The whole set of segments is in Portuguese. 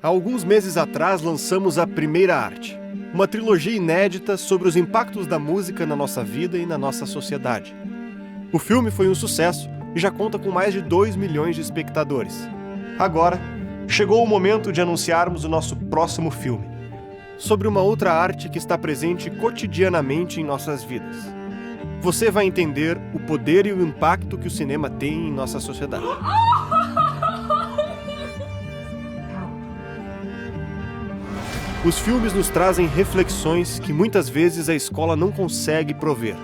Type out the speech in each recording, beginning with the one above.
Há alguns meses atrás lançamos A Primeira Arte, uma trilogia inédita sobre os impactos da música na nossa vida e na nossa sociedade. O filme foi um sucesso e já conta com mais de 2 milhões de espectadores. Agora, chegou o momento de anunciarmos o nosso próximo filme, sobre uma outra arte que está presente cotidianamente em nossas vidas. Você vai entender o poder e o impacto que o cinema tem em nossa sociedade. Os filmes nos trazem reflexões que muitas vezes a escola não consegue prover.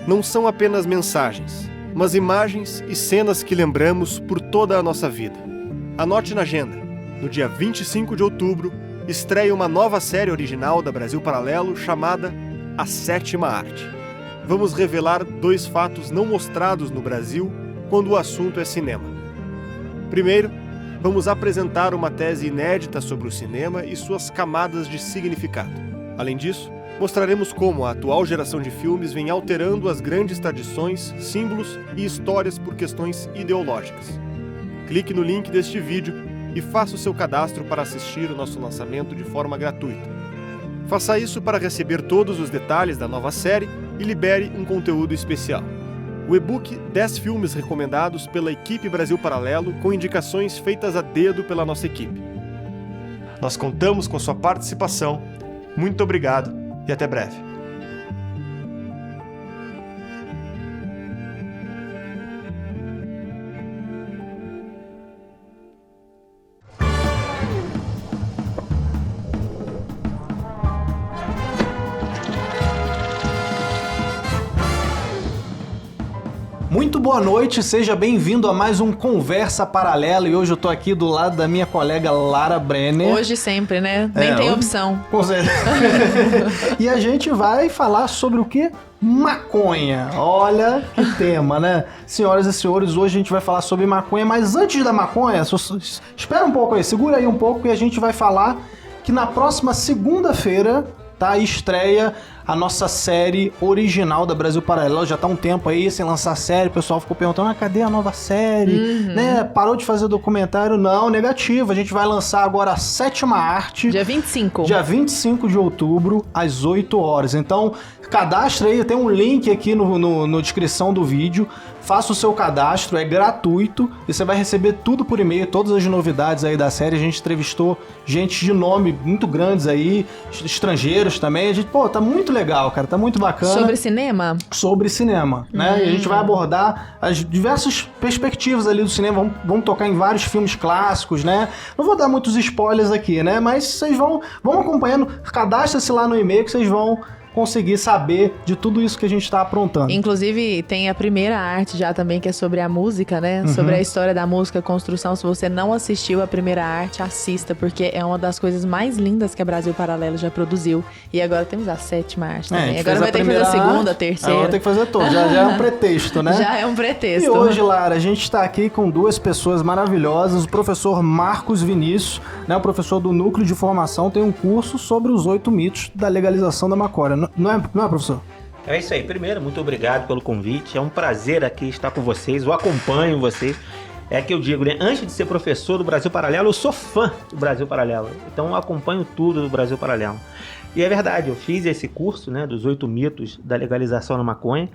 Não são apenas mensagens, mas imagens e cenas que lembramos por toda a nossa vida. Anote na agenda. No dia 25 de outubro, estreia uma nova série original da Brasil Paralelo chamada A Sétima Arte. Vamos revelar 2 fatos não mostrados no Brasil quando o assunto é cinema. Primeiro, vamos apresentar uma tese inédita sobre o cinema e suas camadas de significado. Além disso, mostraremos como a atual geração de filmes vem alterando as grandes tradições, símbolos e histórias por questões ideológicas. Clique no link deste vídeo e faça o seu cadastro para assistir o nosso lançamento de forma gratuita. Faça isso para receber todos os detalhes da nova série e libere um conteúdo especial. O e-book 10 filmes recomendados pela equipe Brasil Paralelo com indicações feitas a dedo pela nossa equipe. Nós contamos com sua participação. Muito obrigado e até breve. Muito boa noite, seja bem-vindo a mais um Conversa Paralela e hoje eu tô aqui do lado da minha colega Lara Brenner. Hoje sempre, né? Nem tem opção. Com certeza. E a gente vai falar sobre o quê? Maconha. Olha que tema, né? Senhoras e senhores, hoje a gente vai falar sobre maconha, mas antes da maconha, espera um pouco aí, segura aí um pouco e a gente vai falar que na próxima segunda-feira, tá, estreia a nossa série original da Brasil Paralelo. Já tá um tempo aí sem lançar série, o pessoal ficou perguntando, cadê a nova série? Né? Parou de fazer documentário? Não, negativo. A gente vai lançar agora a Sétima Arte. Dia 25. Dia 25 de outubro, às 8 horas. Então, cadastre aí, tem um link aqui no descrição do vídeo. Faça o seu cadastro, é gratuito e você vai receber tudo por e-mail, todas as novidades aí da série. A gente entrevistou gente de nome muito grandes aí, estrangeiros também. A gente, tá muito legal, cara, tá muito bacana. Sobre cinema? Sobre cinema, né? E a gente vai abordar as diversas perspectivas ali do cinema. Vamos tocar em vários filmes clássicos, né? Não vou dar muitos spoilers aqui, né? Mas vocês vão acompanhando. Cadastre-se lá no e-mail que vocês vão conseguir saber de tudo isso que a gente está aprontando. Inclusive, tem a primeira arte já também, que é sobre a música, né? Sobre a história da música, a construção. Se você não assistiu a primeira arte, assista, porque é uma das coisas mais lindas que a Brasil Paralelo já produziu. E agora temos a sétima arte também. Agora vai ter que fazer a segunda, a terceira. Agora tem que fazer toda. Já é um pretexto, né? Já é um pretexto. E hoje, Lara, a gente está aqui com 2 pessoas maravilhosas. O professor Marcos Vinícius, né? O professor do Núcleo de Formação, tem um curso sobre os 8 mitos da legalização da maconha. Não é, professor? É isso aí. Primeiro, muito obrigado pelo convite. É um prazer aqui estar com vocês. Eu acompanho vocês. É que eu digo, né? Antes de ser professor do Brasil Paralelo, eu sou fã do Brasil Paralelo. Então, eu acompanho tudo do Brasil Paralelo. E é verdade, eu fiz esse curso, né? Dos 8 mitos da legalização da maconha.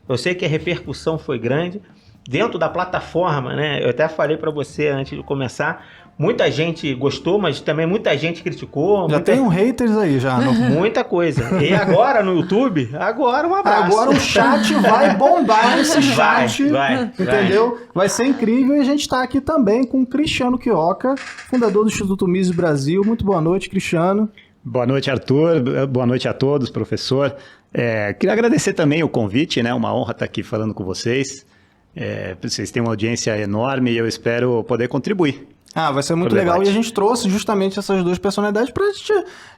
Eu sei que a repercussão foi grande. Dentro da plataforma, né? Eu até falei para você antes de começar. Muita gente gostou, mas também muita gente criticou. Já tem haters aí, já. Muita coisa. E agora no YouTube, um abraço. Agora o chat vai bombar esse chat. Vai. Entendeu? Vai ser incrível. E a gente está aqui também com o Cristiano Quioca, fundador do Instituto Mises Brasil. Muito boa noite, Cristiano. Boa noite, Arthur. Boa noite a todos, professor. Queria agradecer também o convite, né? Uma honra estar aqui falando com vocês. Vocês têm uma audiência enorme e eu espero poder contribuir. Vai ser muito legal. E a gente trouxe justamente essas 2 personalidades para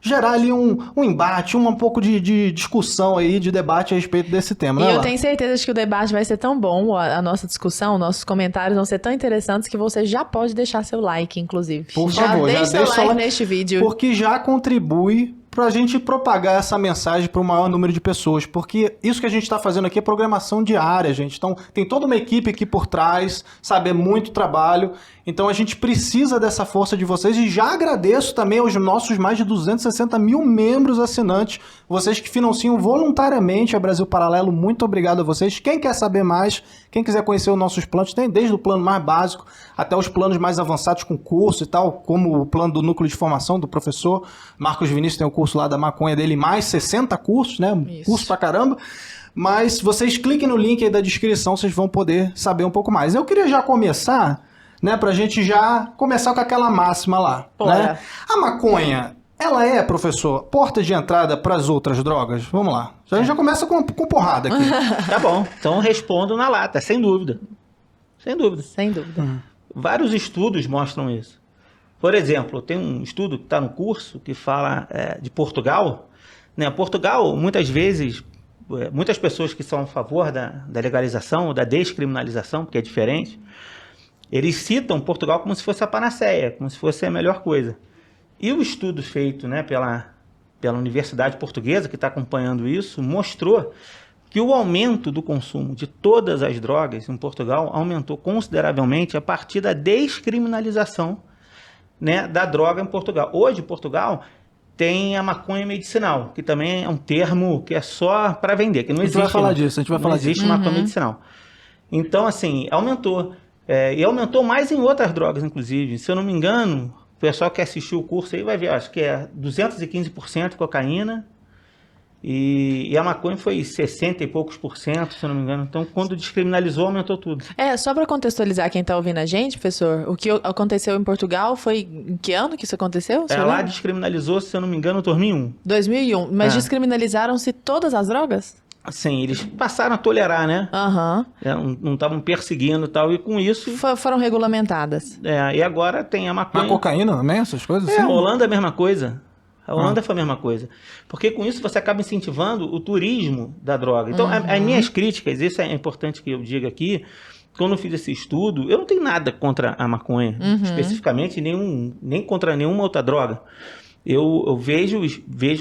gerar ali um embate, um pouco de discussão aí, de debate a respeito desse tema. E eu tenho certeza de que o debate vai ser tão bom, a nossa discussão, nossos comentários vão ser tão interessantes que você já pode deixar seu like, inclusive. Por favor, já deixa seu like neste vídeo. Porque já contribui para a gente propagar essa mensagem para o maior número de pessoas, porque isso que a gente está fazendo aqui é programação diária, gente. Então, tem toda uma equipe aqui por trás, sabe? É muito trabalho Então a gente precisa dessa força de vocês e já agradeço também aos nossos mais de 260 mil membros assinantes, vocês que financiam voluntariamente a Brasil Paralelo, muito obrigado a vocês. Quem quer saber mais, quem quiser conhecer os nossos planos, tem desde o plano mais básico até os planos mais avançados com curso e tal, como o plano do núcleo de formação do professor Marcos Vinícius, tem o curso lá da maconha dele, mais 60 cursos, né? Isso. Curso pra caramba. Mas vocês cliquem no link aí da descrição, vocês vão poder saber um pouco mais. Eu queria já começar, né, pra gente já começar com aquela máxima lá, né? A maconha, ela é, professor, porta de entrada para as outras drogas? Vamos lá. A gente já começa com porrada aqui. Tá bom, então eu respondo na lata, sem dúvida. Sem dúvida. Sem dúvida. Vários estudos mostram isso. Por exemplo, tem um estudo que está no curso que fala de Portugal. Né? Portugal, muitas vezes, muitas pessoas que são a favor da legalização ou da descriminalização, porque é diferente, eles citam Portugal como se fosse a panaceia, como se fosse a melhor coisa. E o estudo feito, né, pela Universidade Portuguesa, que está acompanhando isso, mostrou que o aumento do consumo de todas as drogas em Portugal aumentou consideravelmente a partir da descriminalização, né, da droga em Portugal. Hoje, Portugal tem a maconha medicinal, que também é um termo que é só para vender, que não existe. A gente vai falar disso, a gente vai falar disso. Não existe maconha medicinal. Então, assim, aumentou. E aumentou mais em outras drogas, inclusive. Se eu não me engano, o pessoal que assistiu o curso aí vai ver, acho que é 215% cocaína e a maconha foi 60 e poucos por cento, se eu não me engano. Então, quando descriminalizou, aumentou tudo. Só para contextualizar quem está ouvindo a gente, professor, o que aconteceu em Portugal foi em que ano que isso aconteceu? Lá descriminalizou, se eu não me engano, em 2001. 2001. Mas descriminalizaram-se todas as drogas? Sim, eles passaram a tolerar, né? Não estavam perseguindo e tal, e com isso... Foram regulamentadas. E agora tem a maconha... A cocaína também, essas coisas? A Holanda é a mesma coisa. A Holanda foi a mesma coisa. Porque com isso você acaba incentivando o turismo da droga. Então, as minhas críticas, isso é importante que eu diga aqui, quando eu fiz esse estudo, eu não tenho nada contra a maconha, especificamente, nem contra nenhuma outra droga. Eu vejo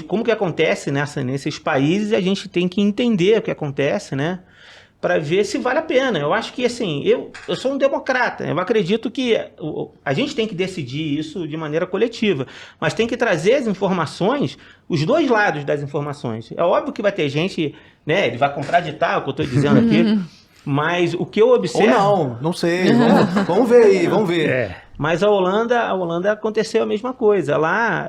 como que acontece nesses países e a gente tem que entender o que acontece, né? Para ver se vale a pena. Eu acho que, assim, eu sou um democrata. Eu acredito que a gente tem que decidir isso de maneira coletiva. Mas tem que trazer as informações, os dois lados das informações. É óbvio que vai ter gente, né? Ele vai contraditar o que eu estou dizendo aqui. Mas o que eu observo... Ou não sei. Vamos ver aí, vamos ver. Mas a Holanda aconteceu a mesma coisa. Lá...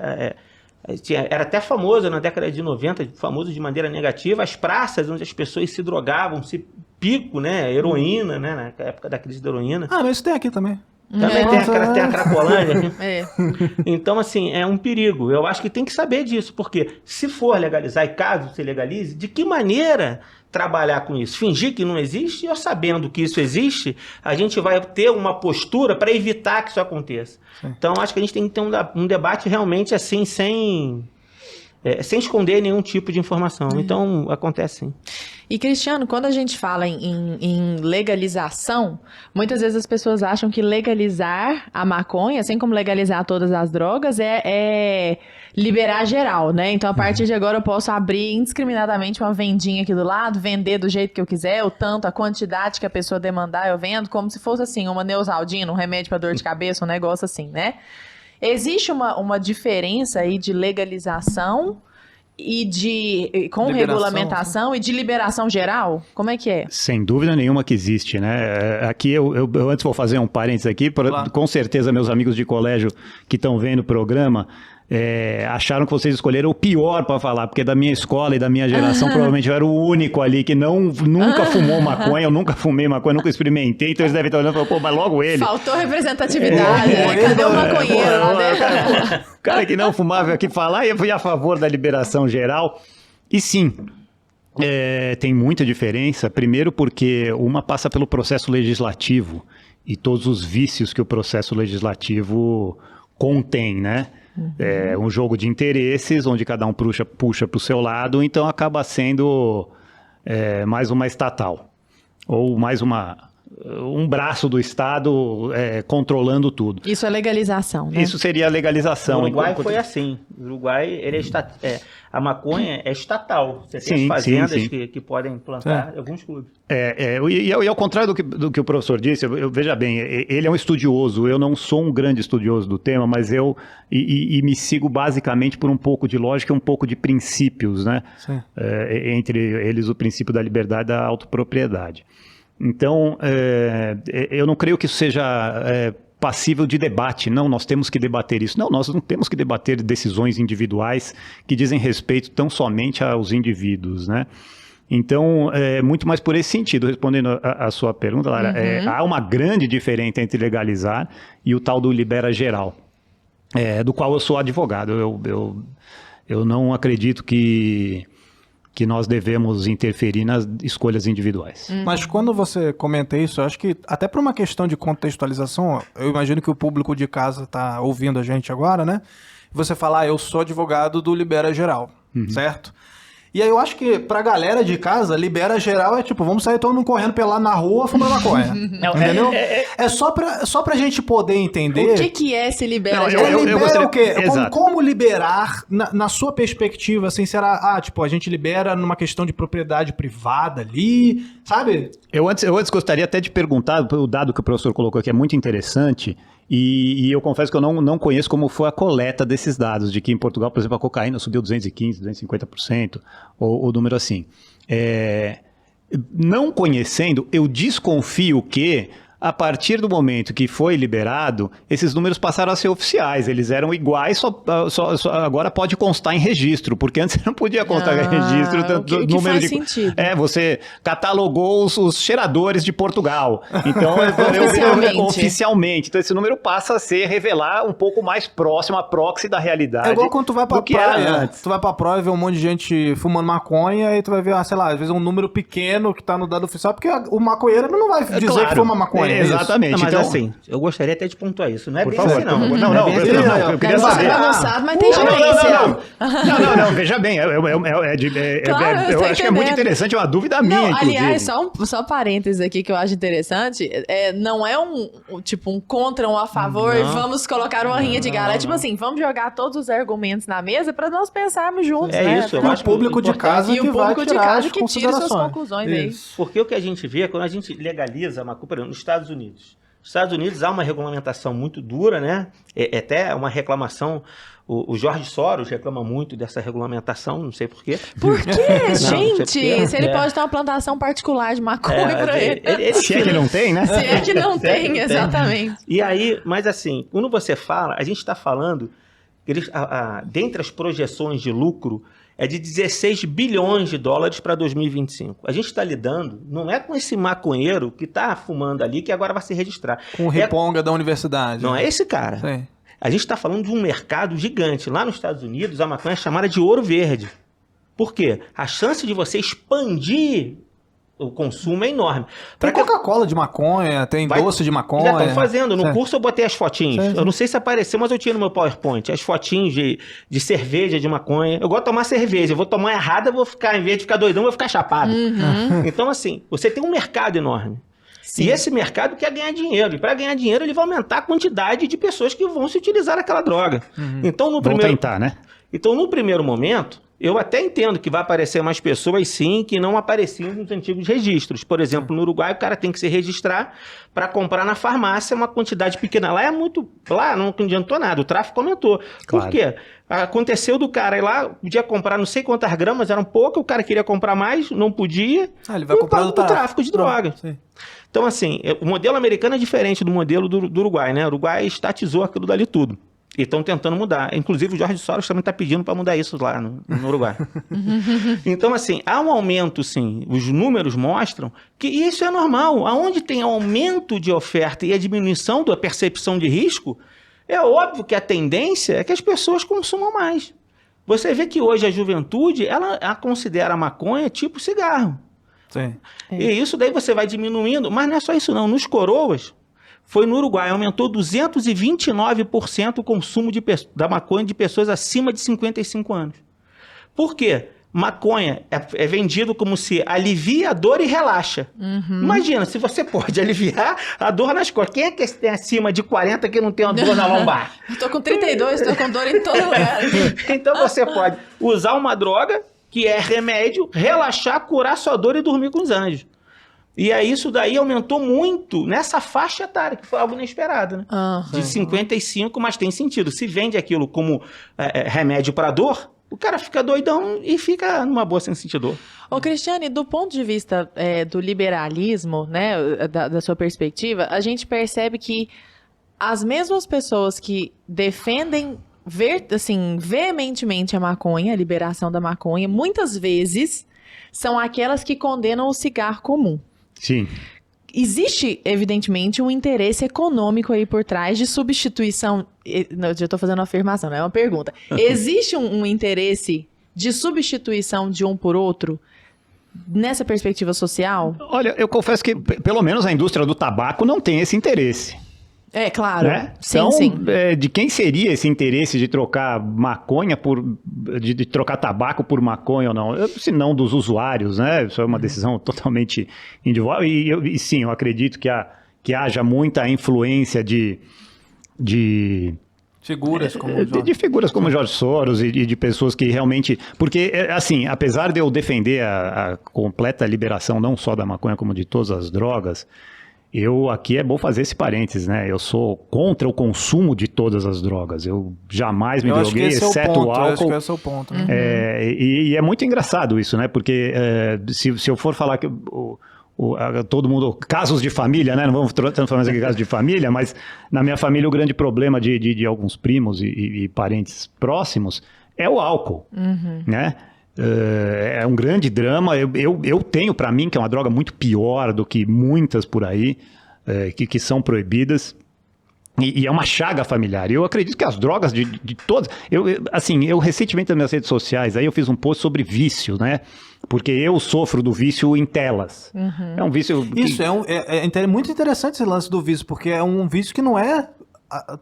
era até famoso na década de 90, famoso de maneira negativa, as praças onde as pessoas se drogavam, pico, né, heroína, né, na época da crise da heroína. Mas isso tem aqui também. Também tem a Cracolândia. Então, assim, é um perigo. Eu acho que tem que saber disso, porque se for legalizar e caso se legalize, de que maneira trabalhar com isso? Fingir que não existe ou sabendo que isso existe, a gente vai ter uma postura para evitar que isso aconteça. Sim. Então, acho que a gente tem que ter um debate realmente assim, sem esconder nenhum tipo de informação. Então, acontece sim. E, Cristiano, quando a gente fala em legalização, muitas vezes as pessoas acham que legalizar a maconha, assim como legalizar todas as drogas, é liberar geral, né? Então, a partir de agora, eu posso abrir indiscriminadamente uma vendinha aqui do lado, vender do jeito que eu quiser, o tanto, a quantidade que a pessoa demandar, eu vendo, como se fosse, assim, uma Neosaldina, um remédio para dor de cabeça, um negócio assim, né? Existe uma diferença aí de legalização e com regulamentação e de liberação geral? Como é que é? Sem dúvida nenhuma que existe, né? Aqui eu antes vou fazer um parênteses aqui, claro. Com certeza meus amigos de colégio que estão vendo o programa acharam que vocês escolheram o pior para falar, porque da minha escola e da minha geração provavelmente eu era o único ali que nunca fumou maconha, eu nunca fumei maconha, nunca experimentei, então eles devem estar olhando e falando, pô, mas logo ele. Faltou representatividade, cadê o maconheiro lá dentro? O cara que não fumava aqui falar, e eu fui a favor da liberação geral. E sim, tem muita diferença, primeiro porque uma passa pelo processo legislativo e todos os vícios que o processo legislativo contém, né? É um jogo de interesses, onde cada um puxa para o seu lado, então acaba sendo mais uma estatal, ou mais uma um braço do Estado controlando tudo. Isso é legalização, né? Isso seria a legalização. No Uruguai foi assim. No Uruguai, a maconha é estatal. Você tem as fazendas que podem plantar alguns clubes. E ao contrário do que o professor disse, veja bem, ele é um estudioso, eu não sou um grande estudioso do tema, mas eu me sigo basicamente por um pouco de lógica e um pouco de princípios, né? Entre eles o princípio da liberdade e da autopropriedade. Então, eu não creio que isso seja passível de debate. Não, nós temos que debater isso. Não, nós não temos que debater decisões individuais que dizem respeito tão somente aos indivíduos, né? Então, muito mais por esse sentido, respondendo a sua pergunta, Lara, há uma grande diferença entre legalizar e o tal do libera geral, do qual eu sou advogado. Eu não acredito que nós devemos interferir nas escolhas individuais. Mas quando você comenta isso, eu acho que até por uma questão de contextualização, eu imagino que o público de casa está ouvindo a gente agora, né? Você fala, eu sou advogado do Libera Geral, certo? E aí eu acho que pra galera de casa, Libera Geral é tipo, vamos sair todo mundo correndo pelado na rua fumando maconha. Entendeu? É só pra gente poder entender... O que é esse Libera Geral? Geral? Libera o quê? Como liberar, na sua perspectiva, assim, será... tipo, a gente libera numa questão de propriedade privada ali, sabe? Eu antes gostaria até de perguntar, o dado que o professor colocou aqui é muito interessante, e eu confesso que eu não conheço como foi a coleta desses dados, de que em Portugal, por exemplo, a cocaína subiu 215%, 250%, ou número assim. Não conhecendo, eu desconfio que, a partir do momento que foi liberado, esses números passaram a ser oficiais. Eles eram iguais, só agora pode constar em registro, porque antes não podia constar em registro. O que faz sentido. Você catalogou os cheiradores de Portugal. Então, oficialmente. Então, esse número passa a revelar um pouco mais próximo, a proxy da realidade. É igual quando tu vai pra praia. Tu vai pra praia e vê um monte de gente fumando maconha, e tu vai ver, sei lá, às vezes um número pequeno que tá no dado oficial, porque o maconheiro não vai dizer que fuma maconha. Exatamente. Não, mas então, assim, eu gostaria até de pontuar isso. Não é por bem favor, assim, não. Eu queria saber. Mas tem gerência. Não, veja bem. Eu acho que é muito interessante, é uma dúvida minha, inclusive. Aliás, só parênteses aqui que eu acho interessante. Não é um contra, um a favor, vamos colocar uma rinha de gala. É tipo assim, vamos jogar todos os argumentos na mesa para nós pensarmos juntos, né? Isso, eu acho o público de casa que vai tirar as que tira suas conclusões aí. Porque o que a gente vê, quando a gente legaliza a maconha, nos Estados Unidos. Nos Estados Unidos há uma regulamentação muito dura, né? É até uma reclamação. O Jorge Soros reclama muito dessa regulamentação, não sei porquê. Por quê, gente? Se ele pode ter uma plantação particular de maconha pra ele. Se é que não tem, né? Se é que não tem, exatamente. E aí, mas assim, quando você fala, a gente está falando, dentre as projeções de lucro, é de 16 bilhões de dólares para 2025. A gente está lidando, não é com esse maconheiro que está fumando ali, que agora vai se registrar. Com o riponga da universidade. Não é esse cara. Sim. A gente está falando de um mercado gigante. Lá nos Estados Unidos, a maconha é chamada de ouro verde. Por quê? A chance de você expandir o consumo é enorme. Tem Coca-Cola de maconha, tem doce de maconha. Já estão fazendo. No curso eu botei as fotinhos. Sim. Eu não sei se apareceu, mas eu tinha no meu PowerPoint. As fotinhos de cerveja de maconha. Eu gosto de tomar cerveja. Eu vou tomar errada, em vez de ficar doidão, eu vou ficar chapado. Então, assim, você tem um mercado enorme. Sim. E esse mercado quer ganhar dinheiro. E para ganhar dinheiro, ele vai aumentar a quantidade de pessoas que vão se utilizar aquela droga. Então, Vamos tentar, né? Então, no primeiro momento, eu até entendo que vai aparecer mais pessoas, sim, que não apareciam nos antigos registros. Por exemplo, no Uruguai, o cara tem que se registrar para comprar na farmácia uma quantidade pequena. Lá não adiantou nada, o tráfico aumentou. Claro. Por quê? Aconteceu do cara ir lá, podia comprar não sei quantas gramas, eram pouco, o cara queria comprar mais, não podia. Ele vai comprar do tráfico de droga. Sim. Então, assim, o modelo americano é diferente do modelo do Uruguai, né? O Uruguai estatizou aquilo dali tudo. E estão tentando mudar. Inclusive, o Jorge Soros também está pedindo para mudar isso lá no Uruguai. Então, assim, há um aumento, sim. Os números mostram que isso é normal. Aonde tem aumento de oferta e a diminuição da percepção de risco, é óbvio que a tendência é que as pessoas consumam mais. Você vê que hoje a juventude, ela considera a maconha tipo cigarro. Sim. E isso daí você vai diminuindo. Mas não é só isso, não. Nos coroas, foi no Uruguai, aumentou 229% o consumo da maconha de pessoas acima de 55 anos. Por quê? maconha é vendido como se alivia a dor e relaxa. Imagina, se você pode aliviar a dor nas costas. Quem é que tem acima de 40 que não tem uma dor na lombar? Eu tô com 32, tô com dor em todo lugar. Então você pode usar uma droga que é remédio, relaxar, curar sua dor e dormir com os anjos. E aí isso daí aumentou muito nessa faixa etária, que foi algo inesperado, né? De 55, mas tem sentido. Se vende aquilo como remédio para dor, o cara fica doidão e fica numa boa sem sentir dor. Ô, Cristiane, do ponto de vista do liberalismo, né, da sua perspectiva, a gente percebe que as mesmas pessoas que defendem veementemente a maconha, a liberação da maconha, muitas vezes são aquelas que condenam o cigarro comum. Sim. Existe, evidentemente, um interesse econômico aí por trás de substituição. Não, eu já estou fazendo uma afirmação, não é uma pergunta. Existe um interesse de substituição de um por outro nessa perspectiva social? Olha, eu confesso que pelo menos a indústria do tabaco não tem esse interesse. É, claro. Né? Sim, então, sim. De quem seria esse interesse de trocar maconha de trocar tabaco por maconha ou não? Se não dos usuários, né? Isso é uma decisão totalmente individual. E sim, eu acredito que haja muita influência de Figuras como de figuras como Jorge Soros e de pessoas que realmente... Porque, assim, apesar de eu defender a completa liberação não só da maconha como de todas as drogas, aqui é bom fazer esse parênteses, né? Eu sou contra o consumo de todas as drogas. Eu jamais me droguei, exceto o álcool. Eu acho que esse é o ponto. E é muito engraçado isso, né? Porque se eu for falar que... todo mundo, casos de família, né? Não vamos transformar isso aqui em casos de família, mas na minha família o grande problema de alguns primos e parentes próximos é o álcool, né? É um grande drama. Eu tenho para mim que é uma droga muito pior do que muitas por aí que são proibidas. E é uma chaga familiar. Eu acredito que as drogas de todas... Eu recentemente nas minhas redes sociais, aí eu fiz um post sobre vício, né? Porque eu sofro do vício em telas. É um vício... Isso, é muito interessante esse lance do vício, porque é um vício que não é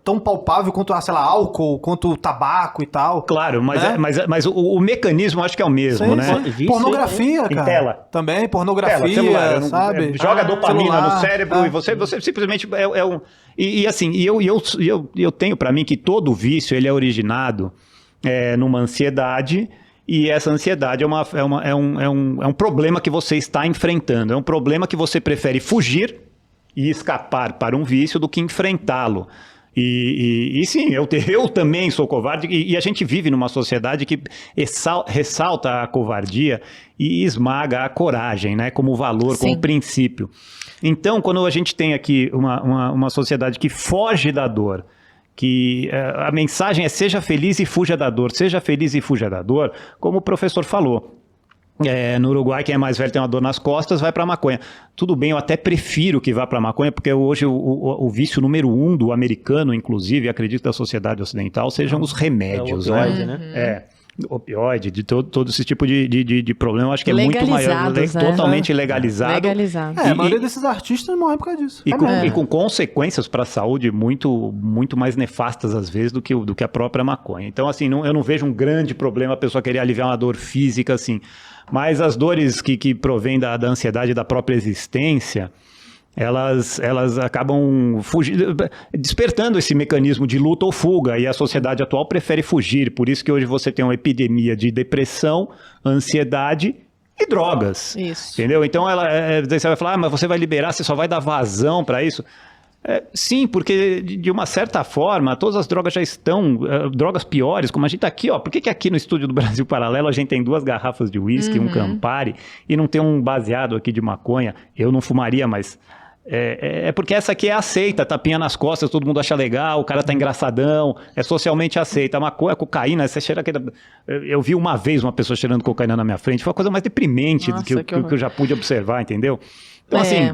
tão palpável quanto, sei lá, álcool, quanto tabaco e tal. Claro, mas, né? mas o mecanismo acho que é o mesmo, né? Pornografia, cara. Em tela. Também, pornografia, celular, sabe? Joga dopamina celular, no cérebro e você simplesmente é um... Eu tenho para mim que todo vício ele é originado numa ansiedade, e essa ansiedade é um problema que você está enfrentando. É um problema que você prefere fugir e escapar para um vício do que enfrentá-lo. E sim, eu também sou covarde, e a gente vive numa sociedade que ressalta a covardia e esmaga a coragem, né, como valor, Sim. como princípio. Então, quando a gente tem aqui uma sociedade que foge da dor, que a mensagem é seja feliz e fuja da dor, seja feliz e fuja da dor, como o professor falou. No Uruguai, quem é mais velho tem uma dor nas costas, vai para a maconha. Tudo bem, eu até prefiro que vá para a maconha, porque hoje o vício número 1 do americano, inclusive, acredito da sociedade ocidental, sejam os remédios. É o opioide, né? Opioide, de todo esse tipo de problema, eu acho que é muito maior, né? Totalmente legalizado. Legalizado. A maioria desses artistas morre por causa disso. E com consequências para a saúde muito, muito mais nefastas, às vezes, do que a própria maconha. Então, assim, eu não vejo um grande problema a pessoa querer aliviar uma dor física, assim. Mas as dores que provêm da ansiedade da própria existência, elas acabam despertando esse mecanismo de luta ou fuga, e a sociedade atual prefere fugir. Por isso que hoje você tem uma epidemia de depressão, ansiedade e drogas. Isso. Entendeu? Então você vai falar, mas você vai liberar, você só vai dar vazão para isso? Sim, porque de uma certa forma todas as drogas já estão, drogas piores, como a gente está aqui, ó. Por que aqui no estúdio do Brasil Paralelo a gente tem 2 garrafas de uísque, um Campari, e não tem um baseado aqui de maconha? Eu não fumaria, mas porque essa aqui é aceita, tapinha nas costas, todo mundo acha legal, o cara tá engraçadão, é socialmente aceita. A maconha, a cocaína, você cheira aquele... Eu vi uma vez uma pessoa cheirando cocaína na minha frente, foi a coisa mais deprimente que eu já pude observar, entendeu? Então, assim...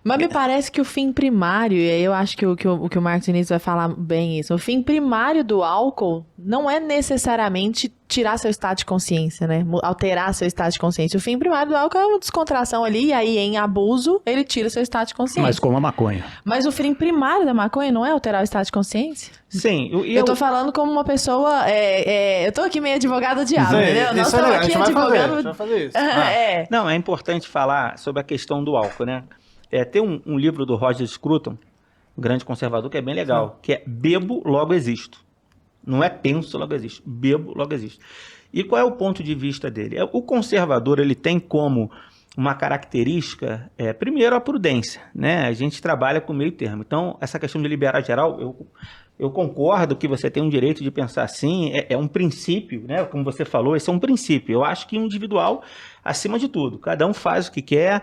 Mas me parece que o fim primário, e aí eu acho que o Marcos Vinícius vai falar bem isso, o fim primário do álcool não é necessariamente tirar seu estado de consciência, né? Alterar seu estado de consciência. O fim primário do álcool é uma descontração ali, e aí em abuso, ele tira seu estado de consciência. Mas como a maconha. Mas o fim primário da maconha não é alterar o estado de consciência? Sim. Eu tô falando como uma pessoa... eu tô aqui meio advogado do diabo, entendeu? Nós Isso é estamos legal, a aqui gente vai fazer, a advogando... gente vai fazer isso. Não, é importante falar sobre a questão do álcool, né? Tem um livro do Roger Scruton, um grande conservador, que é bem legal, que é Bebo, Logo Existo. Não é penso, logo existe. Bebo, logo existe. E qual é o ponto de vista dele? O conservador, ele tem como uma característica, primeiro, a prudência, né? A gente trabalha com meio termo. Então, essa questão de liberar geral, eu concordo que você tem um direito de pensar assim, é um princípio, né? Como você falou, esse é um princípio. Eu acho que individual, acima de tudo. Cada um faz o que quer,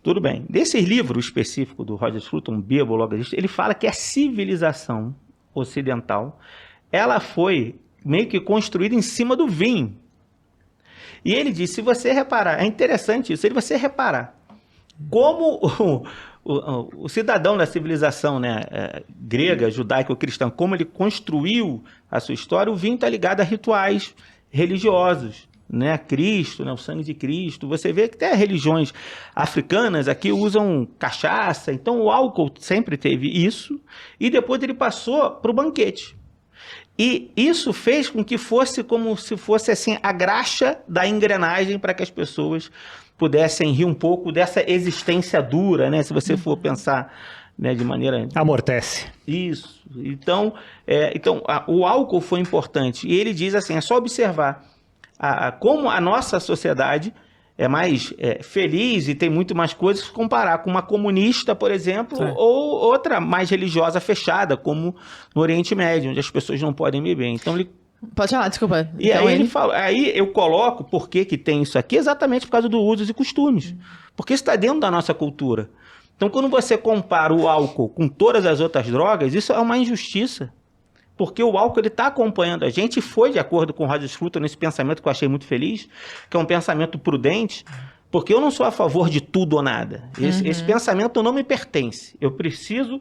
tudo bem. Desse livro específico do Roger Scruton, Bebo, Logo Existe, ele fala que a civilização ocidental, ela foi meio que construída em cima do vinho. E ele diz, se você reparar, é interessante isso, se você reparar como o cidadão da civilização, né, grega, judaica ou cristã, como ele construiu a sua história, o vinho está ligado a rituais religiosos, né, Cristo, né, o sangue de Cristo. Você vê que até religiões africanas aqui usam cachaça, então o álcool sempre teve isso, e depois ele passou para o banquete. E isso fez com que fosse como se fosse assim a graxa da engrenagem para que as pessoas pudessem rir um pouco dessa existência dura, né? Se você for pensar, né, de maneira... Amortece. Isso. Então, o álcool foi importante. E ele diz assim, é só observar como a nossa sociedade é mais feliz e tem muito mais coisas se comparar com uma comunista, por exemplo, ou outra mais religiosa fechada, como no Oriente Médio, onde as pessoas não podem beber. Então ele... Pode falar, desculpa. E então, aí ele fala, aí eu coloco por que tem isso aqui, exatamente por causa dos usos e costumes. Porque isso está dentro da nossa cultura. Então, quando você compara o álcool com todas as outras drogas, isso é uma injustiça. Porque o álcool está acompanhando a gente e foi de acordo com o Roger Scruton nesse pensamento que eu achei muito feliz, que é um pensamento prudente, porque eu não sou a favor de tudo ou nada. Esse pensamento não me pertence. Eu preciso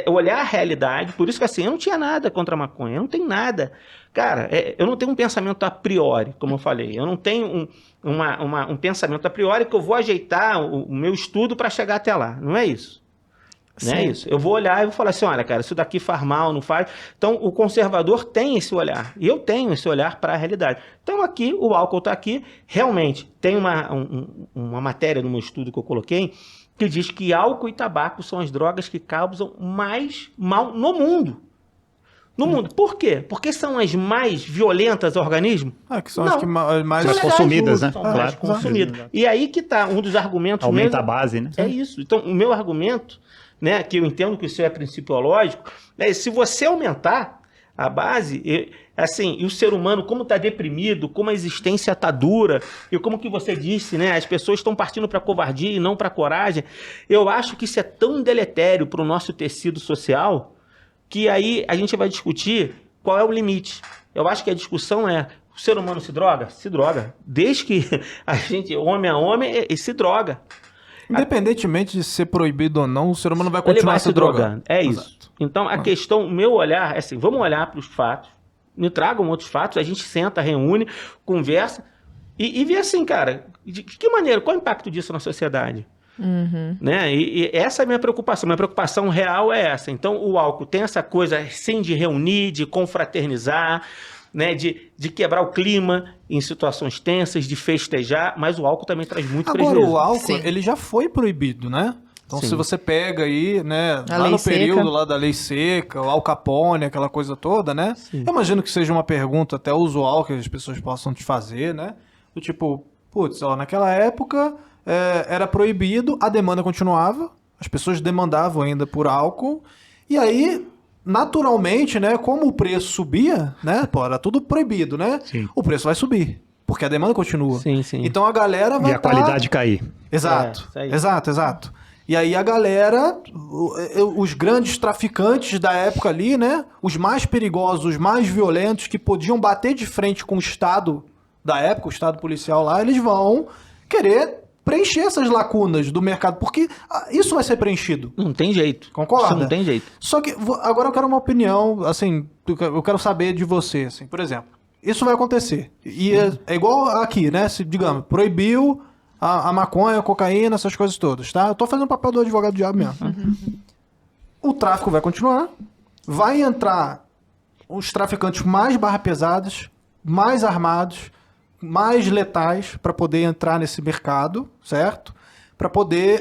olhar a realidade, por isso que assim, eu não tinha nada contra a maconha, eu não tenho nada. Cara, eu não tenho um pensamento a priori, como eu falei, eu não tenho um pensamento a priori que eu vou ajeitar o meu estudo para chegar até lá, não é isso. Não é isso. Eu vou olhar e vou falar assim, olha, cara, isso daqui faz mal, não faz. Então, o conservador tem esse olhar. E eu tenho esse olhar para a realidade. Então, aqui, o álcool está aqui. Realmente, tem uma matéria no meu estudo que eu coloquei que diz que álcool e tabaco são as drogas que causam mais mal no mundo. No mundo. Por quê? Porque são as mais violentas ao organismo? Que são as que mais consumidas, né? São mais consumidas. E aí que está um dos argumentos... Aumenta a base, né? É isso. Então, o meu argumento, né, que eu entendo que isso é principiológico, se você aumentar a base, e o ser humano, como está deprimido, como a existência está dura, e como que você disse, né, as pessoas estão partindo para a covardia e não para a coragem, eu acho que isso é tão deletério para o nosso tecido social, que aí a gente vai discutir qual é o limite. Eu acho que a discussão é, o ser humano se droga? Se droga. Desde que a gente, homem a homem, se droga. Independentemente de ser proibido ou não, o ser humano vai continuar se drogando. É isso. Exato. Então, a questão, o meu olhar é assim, vamos olhar para os fatos, me tragam outros fatos, a gente senta, reúne, conversa e vê assim, cara, de que maneira, qual é o impacto disso na sociedade? Né? E essa é a minha preocupação real é essa. Então, o álcool tem essa coisa, sim, de reunir, de confraternizar, né, de quebrar o clima em situações tensas, de festejar, mas o álcool também traz muito prejuízo. Agora, o álcool, Sim. ele já foi proibido, né? Então, Sim. se você pega aí, né, A lá lei no seca. período lá da lei seca, o Al Capone, aquela coisa toda, né? Sim. Eu imagino que seja uma pergunta até usual que as pessoas possam te fazer, né? Do tipo, putz, ó, naquela época era proibido, a demanda continuava, as pessoas demandavam ainda por álcool, e aí, naturalmente, né, como o preço subia, né, pô, era tudo proibido, né? Sim. O preço vai subir, porque a demanda continua. Sim, sim. Então a galera vai E a qualidade cair. Exato, isso aí. exato. E aí a galera, os grandes traficantes da época ali, né? Os mais perigosos, os mais violentos, que podiam bater de frente com o Estado da época, o Estado policial lá, eles vão querer preencher essas lacunas do mercado, porque isso vai ser preenchido. Não tem jeito. Concorda? Isso não tem jeito. Só que agora eu quero uma opinião, assim, eu quero saber de você, assim, por exemplo. isso vai acontecer. E é igual aqui, né? Se, digamos, proibiu a maconha, a cocaína, essas coisas todas, tá? Eu tô fazendo o papel do advogado do diabo mesmo. O tráfico vai continuar, vai entrar os traficantes mais barra pesadas, mais armados, mais letais para poder entrar nesse mercado, certo? Para poder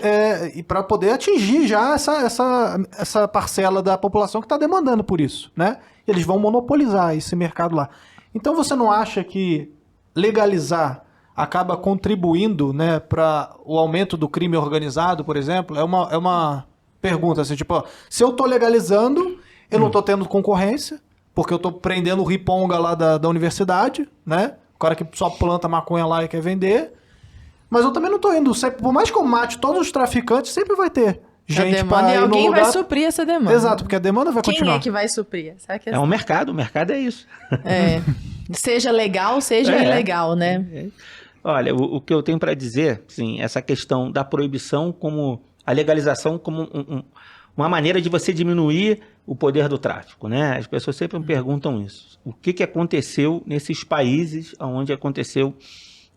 atingir já essa parcela da população que está demandando por isso, né? Eles vão monopolizar esse mercado lá. Então você não acha que legalizar acaba contribuindo, né, para o aumento do crime organizado, por exemplo? É uma pergunta assim, tipo, ó, se eu tô legalizando, eu não tô tendo concorrência, porque eu tô prendendo o riponga lá da universidade, né? O cara que só planta maconha lá e quer vender. Mas eu também não tô indo sempre, por mais que eu mate todos os traficantes, sempre vai ter gente para ir no alguém lugar. vai suprir essa demanda. Exato, porque a demanda vai continuar. Quem é que vai suprir? Sabe que É um mercado, o mercado é isso. Seja legal, seja ilegal, né? Olha, o que eu tenho para dizer, sim, essa questão da proibição como a legalização como uma maneira de você diminuir o poder do tráfico, né? As pessoas sempre me perguntam isso. O que aconteceu nesses países onde aconteceu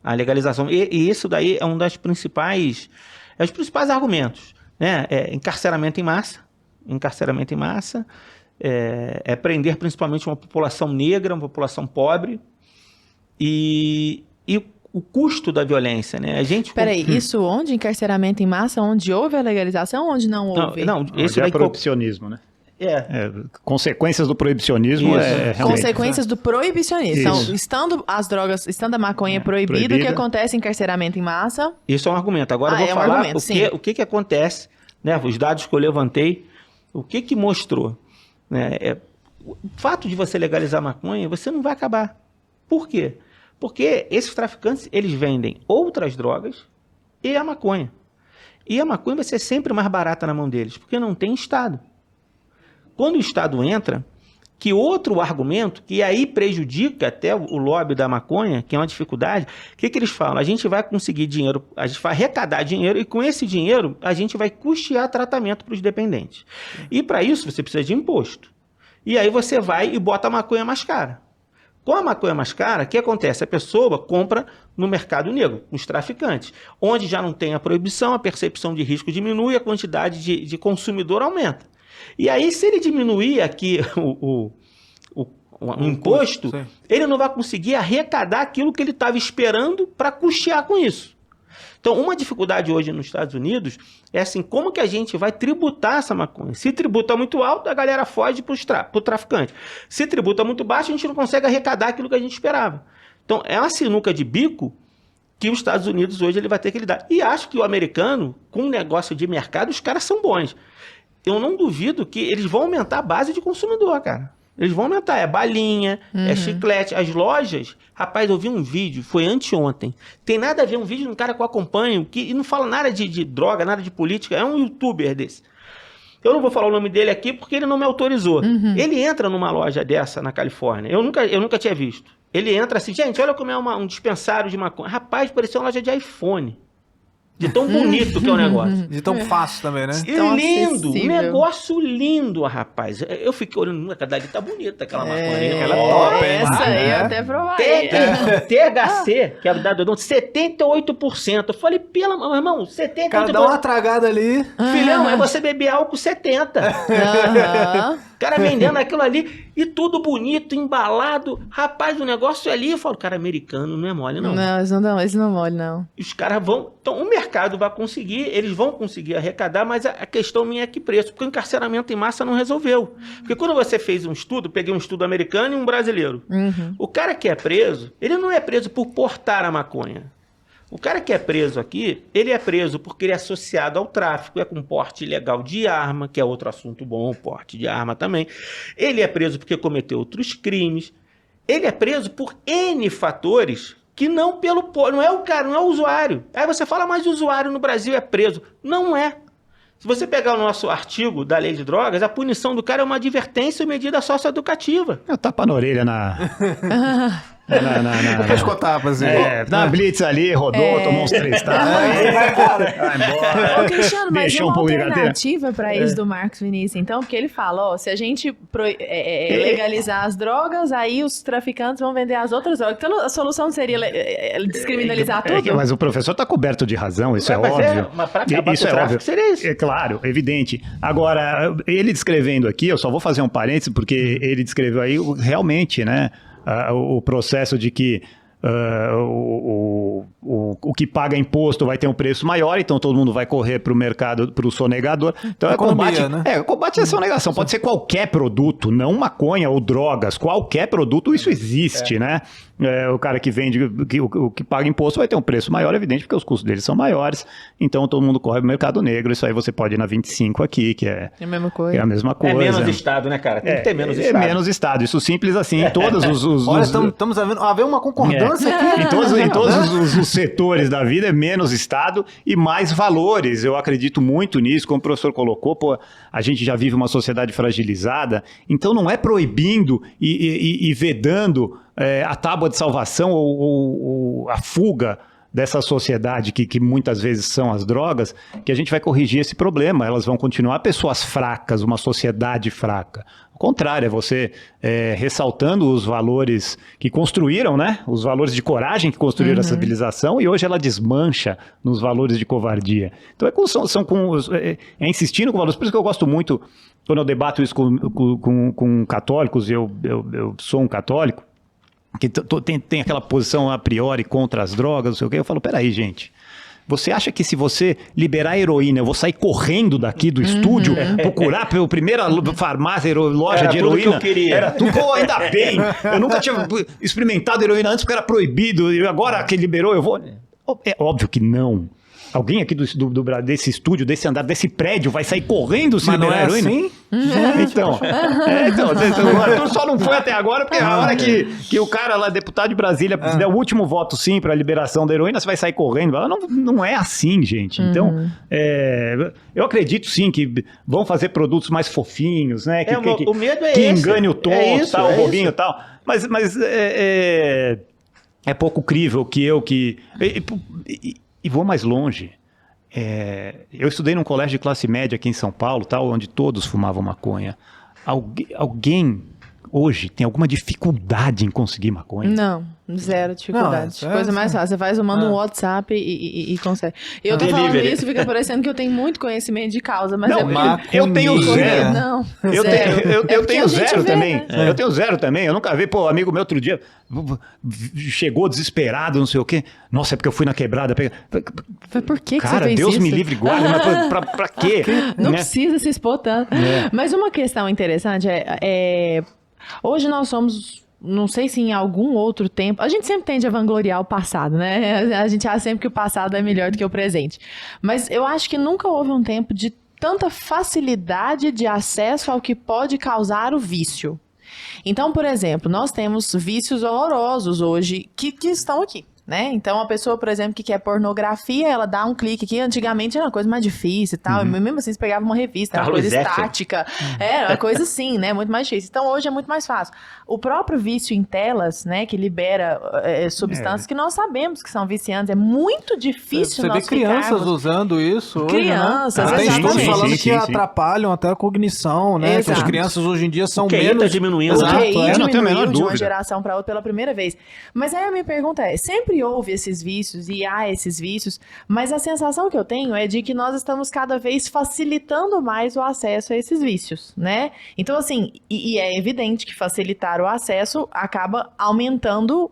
a legalização? E isso daí é um dos principais argumentos, né? Encarceramento em massa, prender principalmente uma população negra, uma população pobre e o custo da violência, né? Peraí, isso onde? Encarceramento em massa? Onde houve a legalização ou onde não houve? Não, Esse é proibicionismo, né? Consequências do proibicionismo realmente... Consequências do proibicionismo. Então, estando a maconha proibida, o que acontece encarceramento em massa? Isso é um argumento. Agora eu vou falar o que acontece, né? Os dados que eu levantei, o que mostrou, né? O fato de você legalizar a maconha, você não vai acabar. Por quê? Porque esses traficantes, eles vendem outras drogas e a maconha. E a maconha vai ser sempre mais barata na mão deles, porque não tem Estado. Quando o Estado entra, que outro argumento, que aí prejudica até o lobby da maconha, que é uma dificuldade, o que eles falam? A gente vai conseguir dinheiro, a gente vai arrecadar dinheiro e com esse dinheiro a gente vai custear tratamento para os dependentes. E para isso você precisa de imposto. E aí você vai e bota a maconha mais cara. Com a maconha mais cara, o que acontece? A pessoa compra no mercado negro, nos traficantes, onde já não tem a proibição, a percepção de risco diminui, a quantidade de consumidor aumenta. E aí, se ele diminuir aqui o imposto, ele não vai conseguir arrecadar aquilo que ele estava esperando para custear com isso. Então, uma dificuldade hoje nos Estados Unidos é assim, como que a gente vai tributar essa maconha? Se tributa muito alto, a galera foge para o traficante. Se tributa muito baixo, a gente não consegue arrecadar aquilo que a gente esperava. Então, é uma sinuca de bico que os Estados Unidos hoje ele vai ter que lidar. E acho que o americano, com um negócio de mercado, os caras são bons. Eu não duvido que eles vão aumentar a base de consumidor, cara. Eles vão aumentar, balinha, chiclete. As lojas, rapaz, eu vi um vídeo, foi anteontem. Tem nada a ver, um vídeo de um cara que eu acompanho, que não fala nada de droga, nada de política, é um youtuber desse. Eu não vou falar o nome dele aqui porque ele não me autorizou. Ele entra numa loja dessa na Califórnia, eu nunca tinha visto. Ele entra assim, gente, olha como é um dispensário de maconha. Rapaz, parecia uma loja de iPhone. De tão bonito que é o negócio. De tão fácil também, né? Tão lindo, acessível. um negócio lindo, rapaz. Eu fiquei olhando, aquela dali tá bonita, aquela maconha. Ela é top, hein? Essa aí eu até provaria. THC, que é a verdade do 78%. Eu falei, meu irmão, 78%. Cara, dá uma tragada ali. Filhão, é você beber álcool 70%. O cara vendendo aquilo ali e tudo bonito, embalado. Rapaz, o negócio ali, eu falo, cara, americano não é mole, não. Não, eles não molham, não. Os caras vão... Então, o mercado vai conseguir, eles vão conseguir arrecadar, mas a questão minha é que preço, porque o encarceramento em massa não resolveu. Porque quando você fez um estudo, peguei um estudo americano e um brasileiro. O cara que é preso, ele não é preso por portar a maconha. O cara que é preso aqui, ele é preso porque ele é associado ao tráfico, é com porte ilegal de arma, que é outro assunto bom, porte de arma também. Ele é preso porque cometeu outros crimes. Ele é preso por N fatores que não é o cara, não é o usuário. Aí você fala, mas o usuário no Brasil é preso. Não é. Se você pegar o nosso artigo da lei de drogas, a punição do cara é uma advertência e medida socioeducativa. É o tapa na orelha O pescotapas, dá uma blitz ali, rodou, tomou uns 3 tapas, vai embora. Ô, Cristiano, mas Deixou uma um pouco de carteira. alternativa para isso do Marcos Vinícius, então, porque ele fala, ó, se a gente legalizar as drogas, aí os traficantes vão vender as outras drogas. Então, a solução seria descriminalizar tudo? Mas o professor está coberto de razão, isso é óbvio. Mas pra acabar Isso com o é tráfico óbvio. seria isso. É claro, evidente. Agora, ele descrevendo aqui, eu só vou fazer um parênteses, porque ele descreveu aí realmente, né, o processo de que o que paga imposto vai ter um preço maior, então todo mundo vai correr para o mercado, para o sonegador. Então Economia, combate a sonegação. Pode ser qualquer produto, não maconha ou drogas, qualquer produto, isso existe, né? O cara que vende, o que paga imposto vai ter um preço maior, evidente, porque os custos deles são maiores, então todo mundo corre para o mercado negro. Isso aí você pode ir na 25 aqui, que é a mesma coisa. Que é a mesma coisa. É menos Estado, né, cara? Tem que ter menos Estado. É menos Estado, isso simples assim, em todos os... Olha, estamos havendo uma concordância aqui. Em todos os setores da vida é menos Estado e mais valores. Eu acredito muito nisso, como o professor colocou, a gente já vive uma sociedade fragilizada, então não é proibindo e vedando a tábua de salvação ou a fuga dessa sociedade que muitas vezes são as drogas, que a gente vai corrigir esse problema. Elas vão continuar pessoas fracas, uma sociedade fraca. Ao contrário, é você ressaltando os valores que construíram, né? Os valores de coragem que construíram essa civilização, e hoje ela desmancha nos valores de covardia. Então é insistindo com valores. Por isso que eu gosto muito, quando eu debato isso com católicos, eu sou um católico, que tem aquela posição a priori contra as drogas, não sei o quê. Eu falo, peraí, gente. Você acha que se você liberar a heroína, eu vou sair correndo daqui do estúdio, procurar pela primeira farmácia, loja de heroína? Tudo que eu queria. Era tudo, ainda bem. Eu nunca tinha experimentado heroína antes porque era proibido. E agora que liberou, eu vou... É óbvio que não. Alguém aqui desse estúdio, desse andar, desse prédio, vai sair correndo se liberar heroína? Assim? Então, o Arthur só não foi até agora, porque a hora que o cara lá, deputado de Brasília, der o último voto sim para a liberação da heroína, você vai sair correndo. Não é assim, gente. Então, eu acredito sim que vão fazer produtos mais fofinhos, né? O medo é que esse. engane o tonto, É o bobinho e tal. Mas é pouco crível que E vou mais longe. Eu estudei num colégio de classe média aqui em São Paulo, onde todos fumavam maconha. Alguém hoje tem alguma dificuldade em conseguir maconha? Não, zero dificuldade. Coisa mais fácil. Você manda um WhatsApp e consegue. Eu tô falando isso, fica parecendo que eu tenho muito conhecimento de causa, mas eu tenho zero. Não, eu tenho zero também. Né? Eu tenho zero também. Eu nunca vi, amigo meu outro dia chegou desesperado, não sei o quê. Nossa, é porque eu fui na quebrada. Foi por que cara, você fez Deus isso? me livre e guarde, mas pra quê? Não precisa se expor tanto. Mas uma questão interessante hoje nós somos, não sei se em algum outro tempo, a gente sempre tende a vangloriar o passado, né? A gente acha sempre que o passado é melhor do que o presente. Mas eu acho que nunca houve um tempo de tanta facilidade de acesso ao que pode causar o vício. Então, por exemplo, nós temos vícios horrorosos hoje que estão aqui. Né? Então, a pessoa, por exemplo, que quer pornografia, ela dá um clique aqui. Antigamente era uma coisa mais difícil e tal. E mesmo assim, você pegava uma revista, era uma coisa estática. Era uma coisa assim, né? Muito mais difícil. Então, hoje é muito mais fácil. O próprio vício em telas, né? Que libera substâncias que nós sabemos que são viciantes. É muito difícil nós Você vê crianças usando isso hoje, crianças, né? Tem estudos falando que sim. atrapalham até a cognição, né? Que as crianças hoje em dia são o QI menos... tá diminuindo. O QI eu não tenho a menor diminuiu de uma dúvida. geração para outra pela primeira vez. Mas aí a minha pergunta sempre houve esses vícios e há esses vícios, mas a sensação que eu tenho é de que nós estamos cada vez facilitando mais o acesso a esses vícios, né? Então, assim, e é evidente que facilitar o acesso acaba aumentando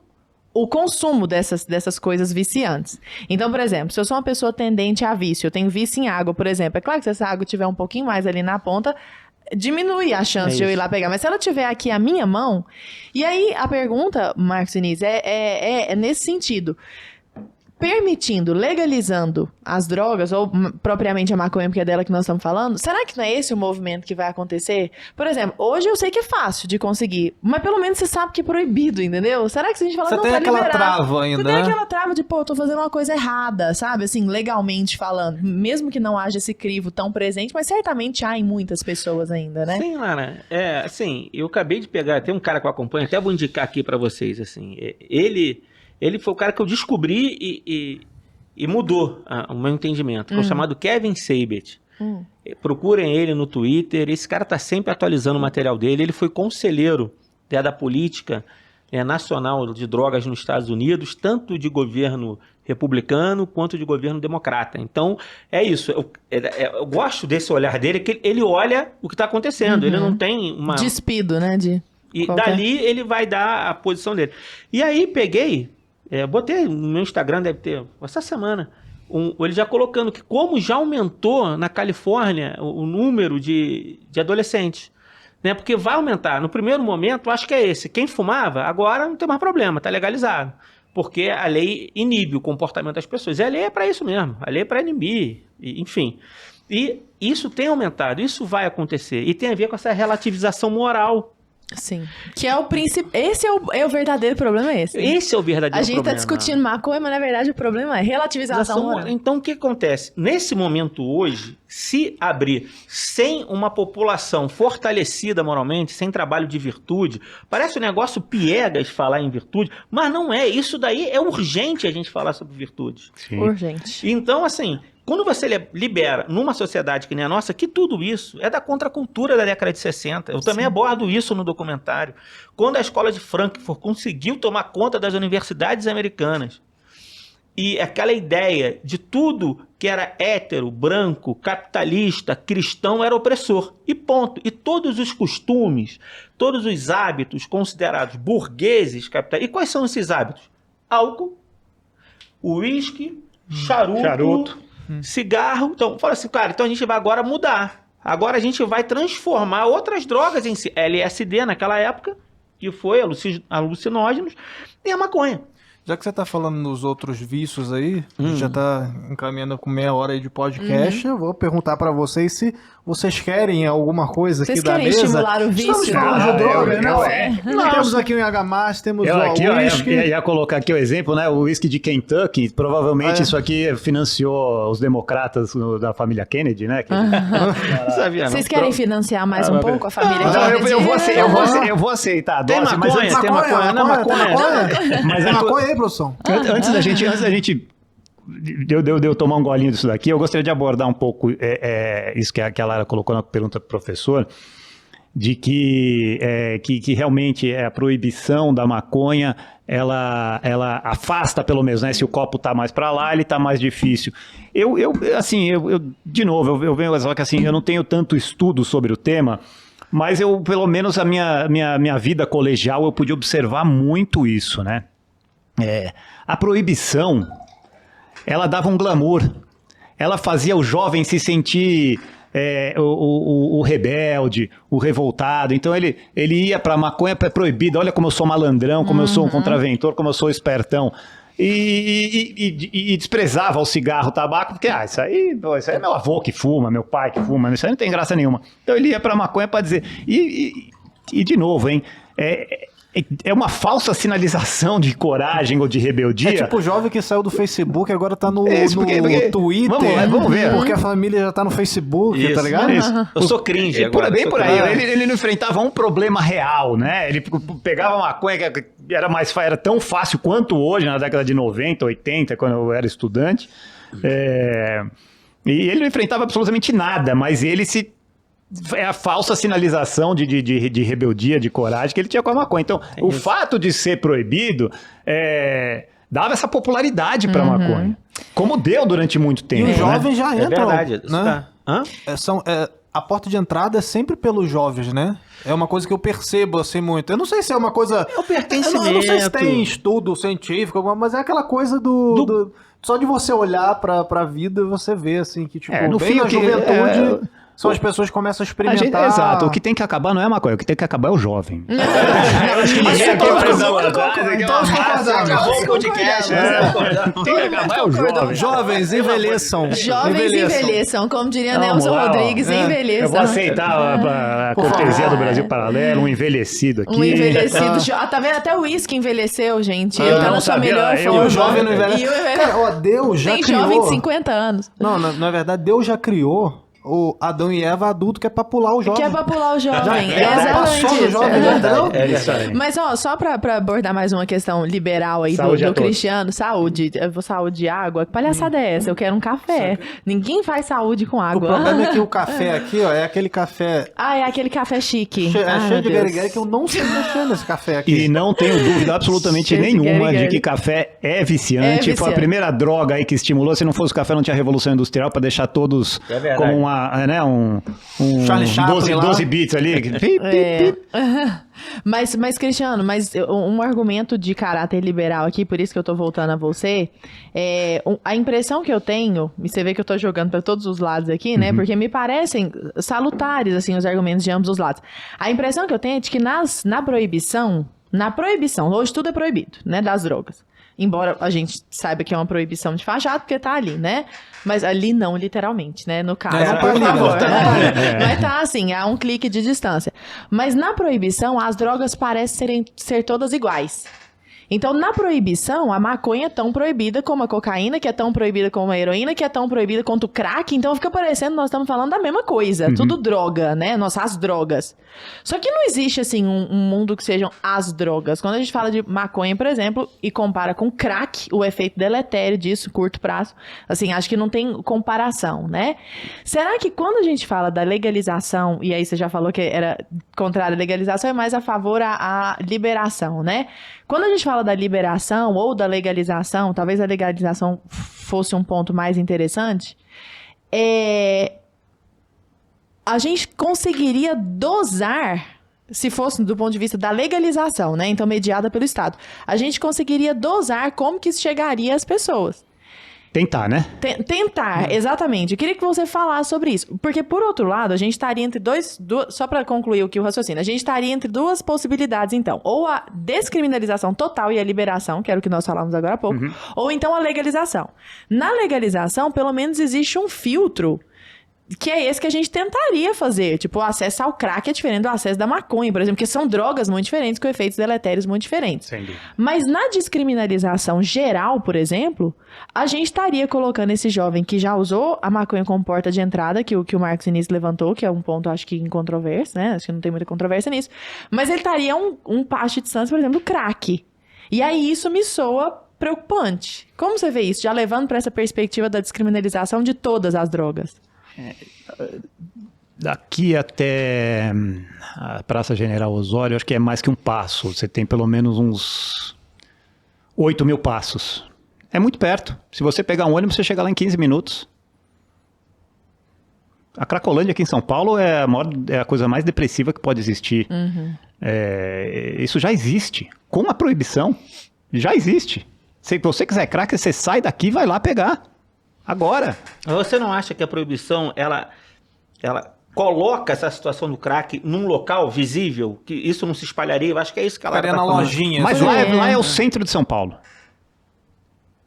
o consumo dessas coisas viciantes. Então, por exemplo, se eu sou uma pessoa tendente a vício, eu tenho vício em água, por exemplo, é claro que se essa água tiver um pouquinho mais ali na ponta, diminui a chance de eu ir lá pegar. Mas se ela tiver aqui a minha mão... E aí, a pergunta, Marcos Vinícius, é nesse sentido. permitindo, legalizando as drogas, ou propriamente a maconha, porque é dela que nós estamos falando, será que não é esse o movimento que vai acontecer? Por exemplo, hoje eu sei que é fácil de conseguir, mas pelo menos você sabe que é proibido, entendeu? Será que se a gente falar, Você não, tem tá aquela liberado, trava ainda, você tem né? aquela trava de, pô, eu tô fazendo uma coisa errada, sabe? Assim, legalmente falando, mesmo que não haja esse crivo tão presente, mas certamente há em muitas pessoas ainda, né? Sim, Lara. Assim, eu acabei de pegar, tem um cara que eu acompanho, até vou indicar aqui pra vocês, assim, ele foi o cara que eu descobri e mudou o meu entendimento, que é o chamado Kevin Sabet. Procurem ele no Twitter, esse cara tá sempre atualizando o material dele, ele foi conselheiro da política nacional de drogas nos Estados Unidos, tanto de governo republicano quanto de governo democrata. Então, é isso. Eu gosto desse olhar dele, que ele olha o que está acontecendo. Ele não tem uma... Despido, né? E qualquer... dali ele vai dar a posição dele. E aí peguei, botei no meu Instagram, deve ter, essa semana, ele já colocando que como já aumentou na Califórnia o número de adolescentes. Né? Porque vai aumentar. No primeiro momento, acho que é esse. Quem fumava, agora não tem mais problema, está legalizado. Porque a lei inibe o comportamento das pessoas. E a lei é para isso mesmo. A lei é para inibir, enfim. E isso tem aumentado, isso vai acontecer. E tem a ver com essa relativização moral. Sim. Que é o princípio. Esse é o verdadeiro problema, esse. Esse é o verdadeiro problema. A gente tá discutindo maconha, mas na verdade o problema é relativização moral. Então o que acontece? Nesse momento hoje, se abrir sem uma população fortalecida moralmente, sem trabalho de virtude, parece um negócio piegas falar em virtude, mas não é. Isso daí é urgente a gente falar sobre virtude. Sim. Urgente. Então, assim, quando você libera numa sociedade que nem a nossa, que tudo isso é da contracultura da década de 60. Eu também abordo isso no documentário. Quando a escola de Frankfurt conseguiu tomar conta das universidades americanas, e aquela ideia de tudo que era hétero, branco, capitalista, cristão era opressor. E ponto. E todos os costumes, todos os hábitos considerados burgueses, capitalistas. E quais são esses hábitos? Álcool, uísque, charuto. Cigarro. Então, fala assim, cara, então a gente vai agora mudar. Agora a gente vai transformar outras drogas em si. LSD naquela época, que foi alucinógenos, e a maconha. Já que você tá falando nos outros vícios aí, a gente já tá encaminhando com meia hora aí de podcast, eu vou perguntar pra vocês se vocês querem alguma coisa aqui da mesa. Vocês querem estimular o vício? Estamos falando de droga, não? Temos aqui o H+, temos o whisky. Eu ia colocar aqui o exemplo, né? O whisky de Kentucky, provavelmente isso aqui financiou os democratas da família Kennedy, né? Sabia, não. Vocês querem financiar mais um pouco a família Kennedy? Eu vou aceitar a Tem dose, mas maconha, tem maconha, não é maconha. Mas Tem maconha aí, produção? Antes da gente eu tomar um golinho disso daqui, eu gostaria de abordar um pouco isso que a Lara colocou na pergunta pro professor, de que realmente a proibição da maconha, ela afasta pelo menos, né? Se o copo tá mais para lá, ele tá mais difícil. De novo, eu venho só que assim, eu não tenho tanto estudo sobre o tema, mas pelo menos a minha vida colegial, eu pude observar muito isso, né? A proibição, ela dava um glamour, ela fazia o jovem se sentir o rebelde, o revoltado. Então ele ia pra maconha proibida, olha como eu sou malandrão, como eu sou um contraventor, como eu sou espertão. E desprezava o cigarro, o tabaco, porque isso aí é meu avô que fuma, meu pai que fuma, isso aí não tem graça nenhuma. Então ele ia pra maconha pra dizer... E de novo, hein... É uma falsa sinalização de coragem ou de rebeldia. É tipo o jovem que saiu do Facebook e agora tá no Twitter. Vamos ver. Porque a família já tá no Facebook, tá ligado? Eu sou cringe agora. Bem por aí. Ele não enfrentava um problema real, né? Ele pegava uma maconha que era tão fácil quanto hoje, na década de 90, 80, quando eu era estudante. E ele não enfrentava absolutamente nada, mas ele é a falsa sinalização de rebeldia, de coragem que ele tinha com a maconha. Então, o fato de ser proibido dava essa popularidade para a maconha, como deu durante muito tempo. E os jovens já entram. É verdade. Né? A porta de entrada é sempre pelos jovens, né? É uma coisa que eu percebo assim muito. Eu não sei se é uma coisa... É o pertencimento. Eu não sei se tem estudo científico, mas é aquela coisa só de você olhar pra vida, você vê assim que, tipo, no bem fim, na juventude... São as pessoas que começam a experimentar. Exato, o que tem que acabar não é a maconha, o que tem que acabar é o jovem. Acho que ninguém aqui Todos concordamos. Acabou o podcast. Tem que acabar é o jovem. Jovens, envelheçam. Jovens envelheçam, como diria Nelson Rodrigues, Eu envelheçam. vou aceitar a cortesia do Brasil Paralelo, um envelhecido aqui. Um envelhecido. Tá vendo? Até o uísque envelheceu, gente. Ele tá não na sua sabia, melhor eu- forma. E o jovem não envelhece. E o- Cara, ó, Deus já Tem criou... jovem de 50 anos. Não, na verdade, Deus já criou o Adão e Eva adulto, que é pra pular o jovem. Que é pra pular o jovem. Já Exatamente passou do isso. jovem, É. entendeu? É isso aí. Mas, ó, só pra abordar mais uma questão liberal aí Saúde a do todos. Cristiano, saúde. Eu vou saúde e água. Que palhaçada é essa? Eu quero um café. Ninguém faz saúde com O água. problema é que o café aqui, ó, é aquele café Ah, é aquele café chique. cheio de Deus. guerigueri que eu não sei mexer nesse café aqui. E não tenho dúvida absolutamente Cheio de nenhuma de guerigueri. que café é viciante. É Foi viciante. a primeira droga aí que estimulou. Se não fosse o café, não tinha revolução industrial para deixar todos É verdade. como um Charlie Chaplin lá. 12 bits ali. Pip, pip, É. pip. Mas, Cristiano, um argumento de caráter liberal aqui, por isso que eu tô voltando a você, a impressão que eu tenho, e você vê que eu tô jogando para todos os lados aqui, né? Porque me parecem salutares, assim, os argumentos de ambos os lados. A impressão que eu tenho é de que na proibição, hoje tudo é proibido, né? Das drogas. Embora a gente saiba que é uma proibição de fachada, porque tá ali, né? Mas ali não, literalmente, né? No caso, por favor. Mas tá assim, a um clique de distância. Mas na proibição, as drogas parecem ser todas iguais. Então, na proibição, a maconha é tão proibida como a cocaína, que é tão proibida como a heroína, que é tão proibida quanto o crack. Então, fica parecendo que nós estamos falando da mesma coisa. Tudo droga, né? As drogas. Só que não existe, assim, um mundo que sejam as drogas. Quando a gente fala de maconha, por exemplo, e compara com crack, o efeito deletério disso, curto prazo, assim, acho que não tem comparação, né? Será que quando a gente fala da legalização, e aí você já falou que era contrário à legalização, é mais a favor à liberação, né? Quando a gente fala da liberação ou da legalização, talvez a legalização fosse um ponto mais interessante, a gente conseguiria dosar, se fosse do ponto de vista da legalização, né? Então, mediada pelo Estado, a gente conseguiria dosar como que isso chegaria às pessoas. Tentar, né? Tentar, exatamente. Eu queria que você falasse sobre isso. Porque, por outro lado, a gente estaria entre só para concluir o raciocínio, a gente estaria entre duas possibilidades, então. Ou a descriminalização total e a liberação, que era o que nós falamos agora há pouco, ou então a legalização. Na legalização, pelo menos existe um filtro, que é esse que a gente tentaria fazer. Tipo, o acesso ao crack é diferente do acesso da maconha, por exemplo, que são drogas muito diferentes, com efeitos deletérios muito diferentes. Sem dúvida. Mas na descriminalização geral, por exemplo, a gente estaria colocando esse jovem que já usou a maconha como porta de entrada, que o Marcos Início levantou, que é um ponto, acho que, incontroverso, né? Acho que não tem muita controvérsia nisso. Mas ele estaria a um passo de distância, por exemplo, do crack. E aí isso me soa preocupante. Como você vê isso? Já levando para essa perspectiva da descriminalização de todas as drogas. Daqui até a Praça General Osório, acho que é mais que um passo. Você tem pelo menos uns 8.000 passos. É muito perto. Se você pegar um ônibus, você chega lá em 15 minutos. A Cracolândia aqui em São Paulo é a coisa mais depressiva que pode existir. Isso já existe. Com a proibição, já existe. Se você quiser crack, você sai daqui e vai lá pegar. Agora. Você não acha que a proibição, ela coloca essa situação do crack num local visível, que isso não se espalharia? Eu acho que é isso que ela Ficaria tá na falando. lojinha. Mas assim. lá é o centro de São Paulo.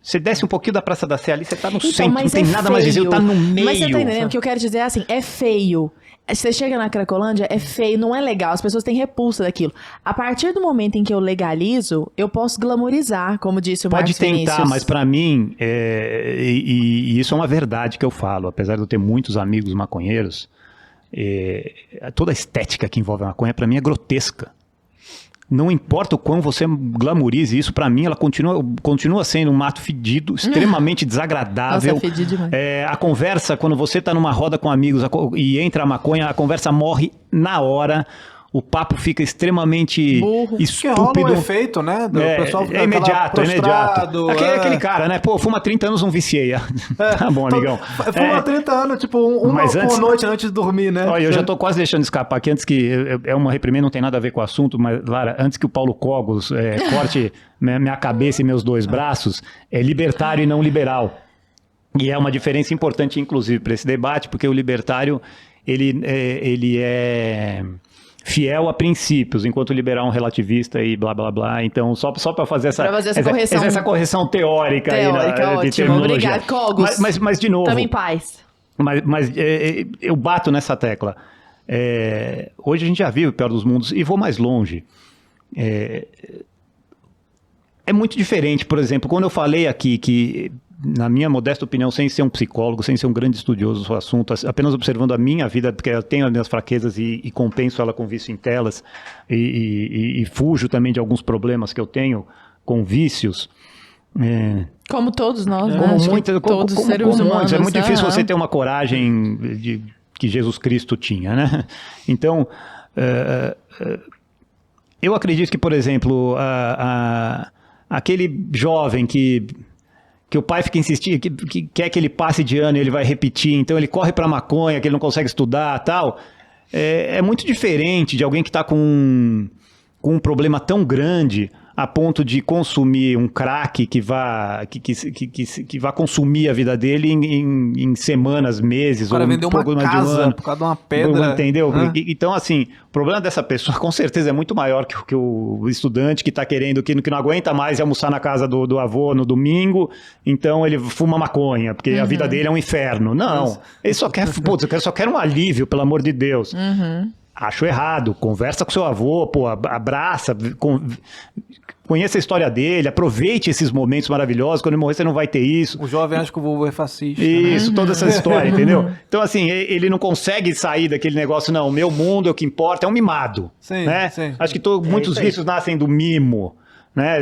Você desce um pouquinho da Praça da Sé ali, você tá no Então, centro, não mas tem é nada mais visível, feio. tá no meio. Mas você tá entendendo? O que eu quero dizer é assim, é feio. Você chega na Cracolândia, é feio, não é legal, as pessoas têm repulsa daquilo. A partir do momento em que eu legalizo, eu posso glamorizar, como disse o Pode Marcos tentar, Vinícius. mas pra mim, e isso é uma verdade que eu falo, apesar de eu ter muitos amigos maconheiros, toda a estética que envolve a maconha, pra mim, é grotesca. Não importa o quão você glamorize isso, pra mim ela continua sendo um mato fedido, extremamente desagradável. Nossa, é fedido demais. A conversa, quando você tá numa roda com amigos e entra a maconha, a conversa morre na hora. O papo fica extremamente Burro. Que rola estúpido. um efeito, né? Do pessoal fica É imediato, é imediato. prostrado, Aquele cara, né? Pô, fuma 30 anos, não viciei. Tá bom, amigão. Fuma 30 anos, tipo, uma Mas antes- por noite antes de dormir, né? Olha, eu já tô quase deixando escapar aqui, antes que... É uma reprimenda, não tem nada a ver com o assunto, mas, Lara, antes que o Paulo Cogos corte minha cabeça e meus dois braços, é libertário e não liberal. E é uma diferença importante, inclusive, para esse debate, porque o libertário, ele é fiel a princípios, enquanto o liberal é um relativista e blá, blá, blá. Então, só para fazer essa correção teórica. Teórica, aí, ótimo. Obrigado, Cogos. Mas, de novo... Tamo em paz. Mas eu bato nessa tecla. Hoje a gente já vive o pior dos mundos e vou mais longe. É muito diferente, por exemplo, quando eu falei aqui que, na minha modesta opinião, sem ser um psicólogo, sem ser um grande estudioso do assunto, apenas observando a minha vida, porque eu tenho as minhas fraquezas e compenso ela com vício em telas e fujo também de alguns problemas que eu tenho com vícios. Como todos nós, né? Todos os seres humanos. É muito difícil você ter uma coragem que Jesus Cristo tinha, né? Então, eu acredito que, por exemplo, aquele jovem que o pai fica insistindo, que quer que ele passe de ano e ele vai repetir, então ele corre para maconha, que ele não consegue estudar tal, é muito diferente de alguém que está com um problema tão grande a ponto de consumir um crack que vá consumir a vida dele em semanas, meses, o cara ou vendeu um pouco uma mais de um casa ano. por causa de uma pedra. Entendeu? Então, assim, o problema dessa pessoa com certeza é muito maior que o estudante que está querendo, que não aguenta mais almoçar na casa do avô no domingo, então ele fuma maconha, porque a vida dele é um inferno. Não, ele só quer, só quer um alívio, pelo amor de Deus. Acho errado. Conversa com seu avô, abraça, conheça a história dele, aproveite esses momentos maravilhosos. Quando ele morrer, você não vai ter isso. O jovem acha que o vovô é fascista. Isso, toda essa história, entendeu? Então, assim, ele não consegue sair daquele negócio, não, o meu mundo é o que importa, é um mimado. Sim, né? sim. Acho que muitos vícios nascem do mimo. Né?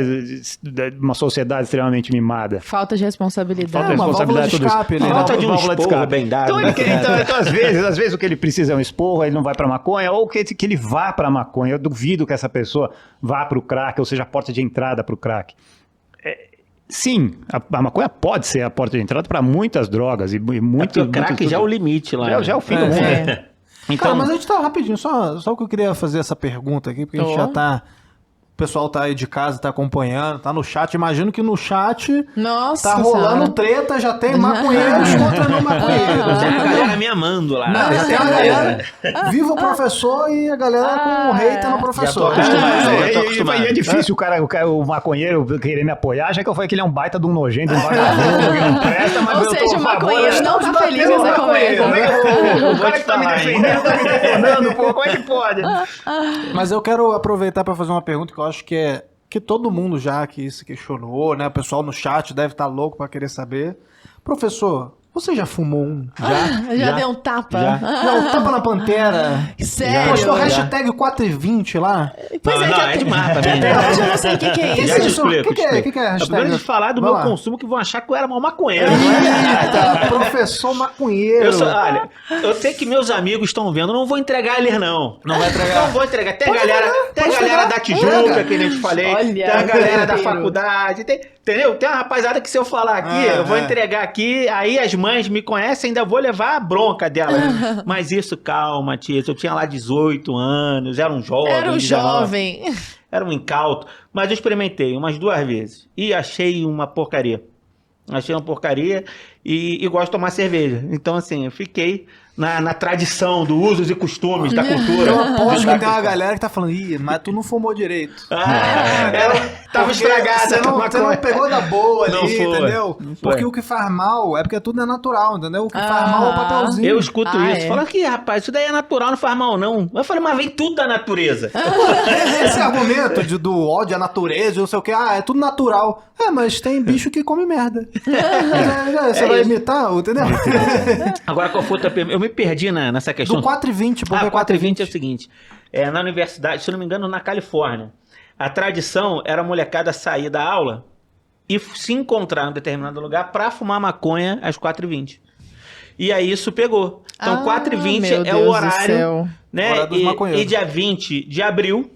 Uma sociedade extremamente mimada. Falta de responsabilidade. Falta de escape. Falta de um esporro bem dado. Então, às vezes, o que ele precisa é um esporro, ele não vai pra maconha, ou que ele vá pra maconha. Eu duvido que essa pessoa vá pro crack, ou seja, a porta de entrada pro crack. Sim, a maconha pode ser a porta de entrada para muitas drogas. O crack já é o limite lá. Já é o fim do mundo. Então, cara, mas a gente tá rapidinho, só que eu queria fazer essa pergunta aqui, porque a gente já tá... O pessoal tá aí de casa, tá acompanhando, tá no chat. Imagino que no chat Nossa, tá rolando treta, já tem maconheiros contra não maconheiros. Tem a galera me amando lá. Não, já tem a galera. Viva o professor e a galera com hater no professor. E é difícil o maconheiro querer me apoiar, já que eu falei que ele é um baita de um nojento, um vagabundo que não presta, mas ou seja, o maconheiro não tá feliz nessa conversa. O cara que tá me defendendo tá me detonando, pô, como é que pode? Mas eu quero aproveitar para fazer uma pergunta que eu acho que todo mundo já que se questionou, né? O pessoal no chat deve estar louco para querer saber. Professor, você já fumou um? Já deu um tapa? Já um tapa na pantera? Sério? Postou hashtag 420 lá? Pois não, é demais também. Hoje eu não sei o que é isso. Já te explico. O que é hashtag? Eu primeiro de falar do meu consumo, que vão achar que eu era mal maconheiro. Eita, professor maconheiro. Olha, eu sei que meus amigos estão vendo, não vou entregar eles não. Não vai entregar? Não vou entregar. Tem a galera da Tijuca, que nem te falei. Olha, tem a galera da faculdade. Entendeu? Tem uma rapaziada que se eu falar aqui, eu vou entregar aqui, aí as mães me conhecem, ainda vou levar a bronca delas. Mas isso, calma, tia. Eu tinha lá 18 anos, era um jovem. Era um jovem. Era um incauto. Mas eu experimentei umas 2 vezes. E achei uma porcaria. Achei uma porcaria e gosto de tomar cerveja. Então, assim, eu fiquei na tradição do usos e costumes da cultura. Eu aposto que tem uma galera que tá falando, mas tu não fumou direito. Tava estragada. Você não pegou da boa ali, entendeu? Não foi. Porque o que faz mal é porque tudo é natural, entendeu? O que faz mal é o papelzinho. Eu escuto isso. Fala que, rapaz, isso daí é natural, não faz mal, não. Eu falei, mas vem tudo da natureza. Esse argumento do ódio à natureza, não sei o que, é tudo natural. Mas tem bicho que come merda. Você vai imitar, entendeu? Agora, qual foi outra pergunta? Eu me perdi nessa questão. Do 420, porque 420 é o seguinte. Na universidade, se não me engano, na Califórnia, a tradição era a molecada sair da aula e se encontrar em um determinado lugar para fumar maconha às 4h20. E aí isso pegou. Então, 4h20 é o horário, né? E dia 20 de abril,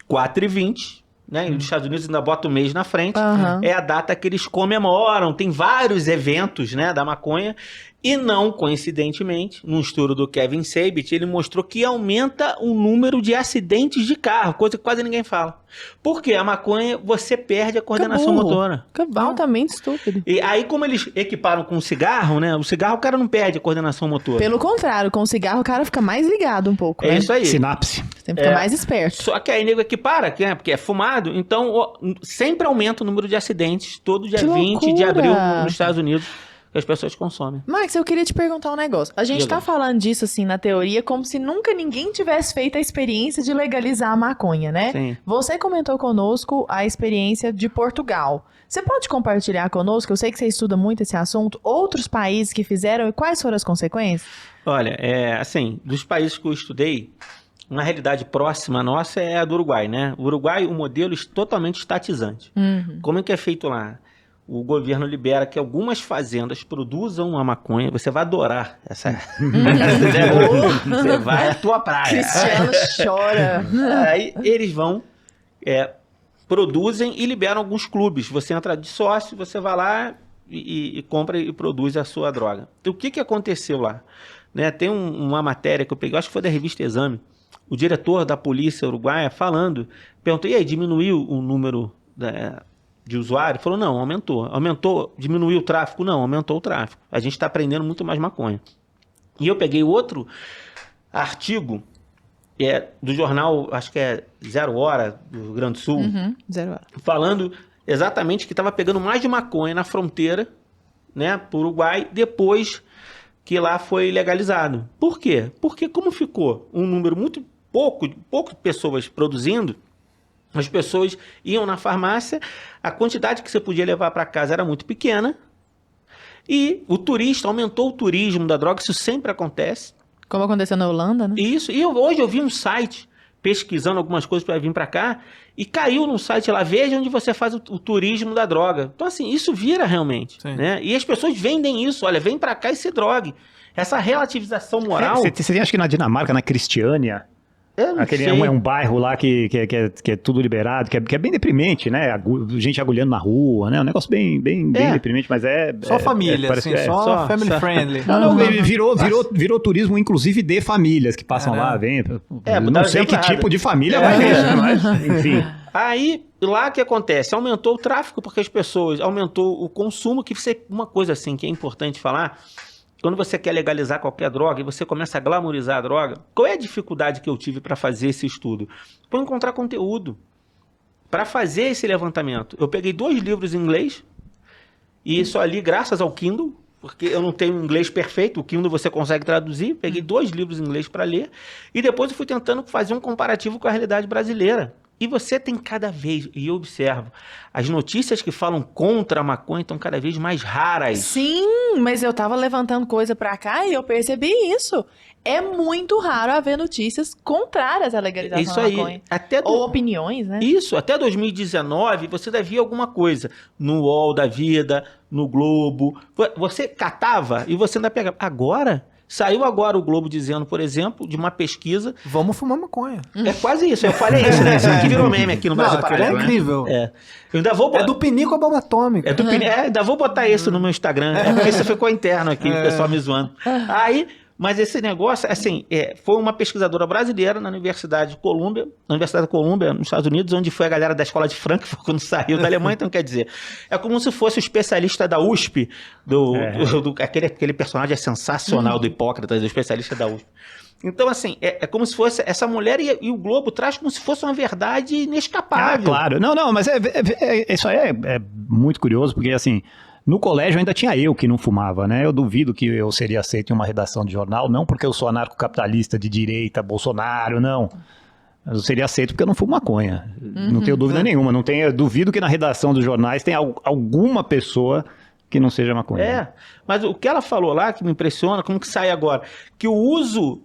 4h20. Né? Os Estados Unidos ainda bota o mês na frente. É a data que eles comemoram. Tem vários eventos, né, da maconha. E não coincidentemente, num estudo do Kevin Sabet, ele mostrou que aumenta o número de acidentes de carro, coisa que quase ninguém fala. Porque a maconha, você perde a coordenação burro. motora. Fica altamente estúpido. E aí, como eles equiparam com o cigarro, né? O cigarro, o cara não perde a coordenação motora. Pelo contrário, com o cigarro o cara fica mais ligado um pouco, É né? isso aí. Sinapse. Você fica mais esperto. Só que aí nego equipara, porque é fumado, então sempre aumenta o número de acidentes todo dia Que 20 de loucura. abril nos Estados Unidos que as pessoas consomem. Max, eu queria te perguntar um negócio. A gente Diga. tá falando disso, assim, na teoria, como se nunca ninguém tivesse feito a experiência de legalizar a maconha, né? Sim. Você comentou conosco a experiência de Portugal. Você pode compartilhar conosco? Eu sei que você estuda muito esse assunto. Outros países que fizeram e quais foram as consequências? Olha, assim, dos países que eu estudei, uma realidade próxima nossa é a do Uruguai, né? O Uruguai, o modelo é totalmente estatizante. Como é que é feito lá? O governo libera que algumas fazendas produzam a maconha. Você vai adorar essa. Você vai, é a tua praia. Cristiano chora. Aí eles vão, produzem e liberam alguns clubes. Você entra de sócio, você vai lá e compra e produz a sua droga. Então, o que aconteceu lá? Né, tem uma matéria que eu peguei, acho que foi da revista Exame. O diretor da polícia uruguaia perguntou, e aí, diminuiu o número de usuários? Falou, não, aumentou. Aumentou, diminuiu o tráfico? Não, aumentou o tráfico. A gente está prendendo muito mais maconha. E eu peguei outro artigo do jornal, acho que é 0 Hora, do Rio Grande do Sul, 0 hora. falando exatamente que estava pegando mais de maconha na fronteira, né, para o Uruguai, depois que lá foi legalizado. Por quê? Porque como ficou um número muito pouco pessoas produzindo, as pessoas iam na farmácia, a quantidade que você podia levar para casa era muito pequena, e o turista, aumentou o turismo da droga, isso sempre acontece. Como aconteceu na Holanda, né? Isso, e hoje eu vi um site pesquisando algumas coisas para vir para cá, e caiu num site lá, veja onde você faz o turismo da droga. Então assim, isso vira realmente, né? E as pessoas vendem isso, olha, vem para cá e se drogue. Essa relativização moral... Você tem, acho que na Dinamarca, na Cristiânia, eu não aquele sei. é um bairro lá que é tudo liberado, que é bem deprimente, né? Gente agulhando na rua, né? Um negócio bem deprimente, mas Só família, parece assim, que só family friendly. Não, virou turismo, inclusive, de famílias que passam lá, vem. Não sei que tipo de família vai ver, né? Mas, enfim. Aí, lá o que acontece? Aumentou o tráfico porque as pessoas... Aumentou o consumo, uma coisa assim que é importante falar... Quando você quer legalizar qualquer droga e você começa a glamorizar a droga, qual é a dificuldade que eu tive para fazer esse estudo? Para encontrar conteúdo. Para fazer esse levantamento, eu peguei 2 livros em inglês e só li graças ao Kindle, porque eu não tenho inglês perfeito, o Kindle você consegue traduzir. Peguei 2 livros em inglês para ler e depois eu fui tentando fazer um comparativo com a realidade brasileira. E você tem cada vez, e eu observo, as notícias que falam contra a maconha estão cada vez mais raras. Sim, mas eu tava levantando coisa pra cá e eu percebi isso. É muito raro haver notícias contrárias à legalização Isso da aí. maconha. Ou opiniões, né? Isso, até 2019 você devia alguma coisa. No UOL da vida, no Globo. Você catava e você ainda pegava. Agora... Saiu agora o Globo dizendo, por exemplo, de uma pesquisa... Vamos fumar maconha. É quase isso, eu falei isso, né? Isso aqui virou meme aqui no Brasil Paralelo, é incrível. Né? Eu ainda vou É do pinico à bomba atômica. ainda vou botar isso no meu Instagram, porque isso ficou interno aqui, o pessoal me zoando. Aí, mas esse negócio, assim, foi uma pesquisadora brasileira na Universidade de Colômbia, nos Estados Unidos, onde foi a galera da escola de Frankfurt quando saiu da Alemanha, então quer dizer, é como se fosse o especialista da USP, aquele personagem sensacional do Hipócrates, do especialista da USP. Então, assim, é como se fosse essa mulher e o Globo traz como se fosse uma verdade inescapável. Claro. Não, mas isso aí é muito curioso, porque, assim, no colégio ainda tinha eu que não fumava, né? Eu duvido que eu seria aceito em uma redação de jornal, não porque eu sou anarcocapitalista de direita, Bolsonaro, não. Mas eu seria aceito porque eu não fumo maconha. Não tenho dúvida nenhuma. Eu duvido que na redação dos jornais tenha alguma pessoa que não seja maconha. Mas o que ela falou lá, que me impressiona, como que sai agora? Que o uso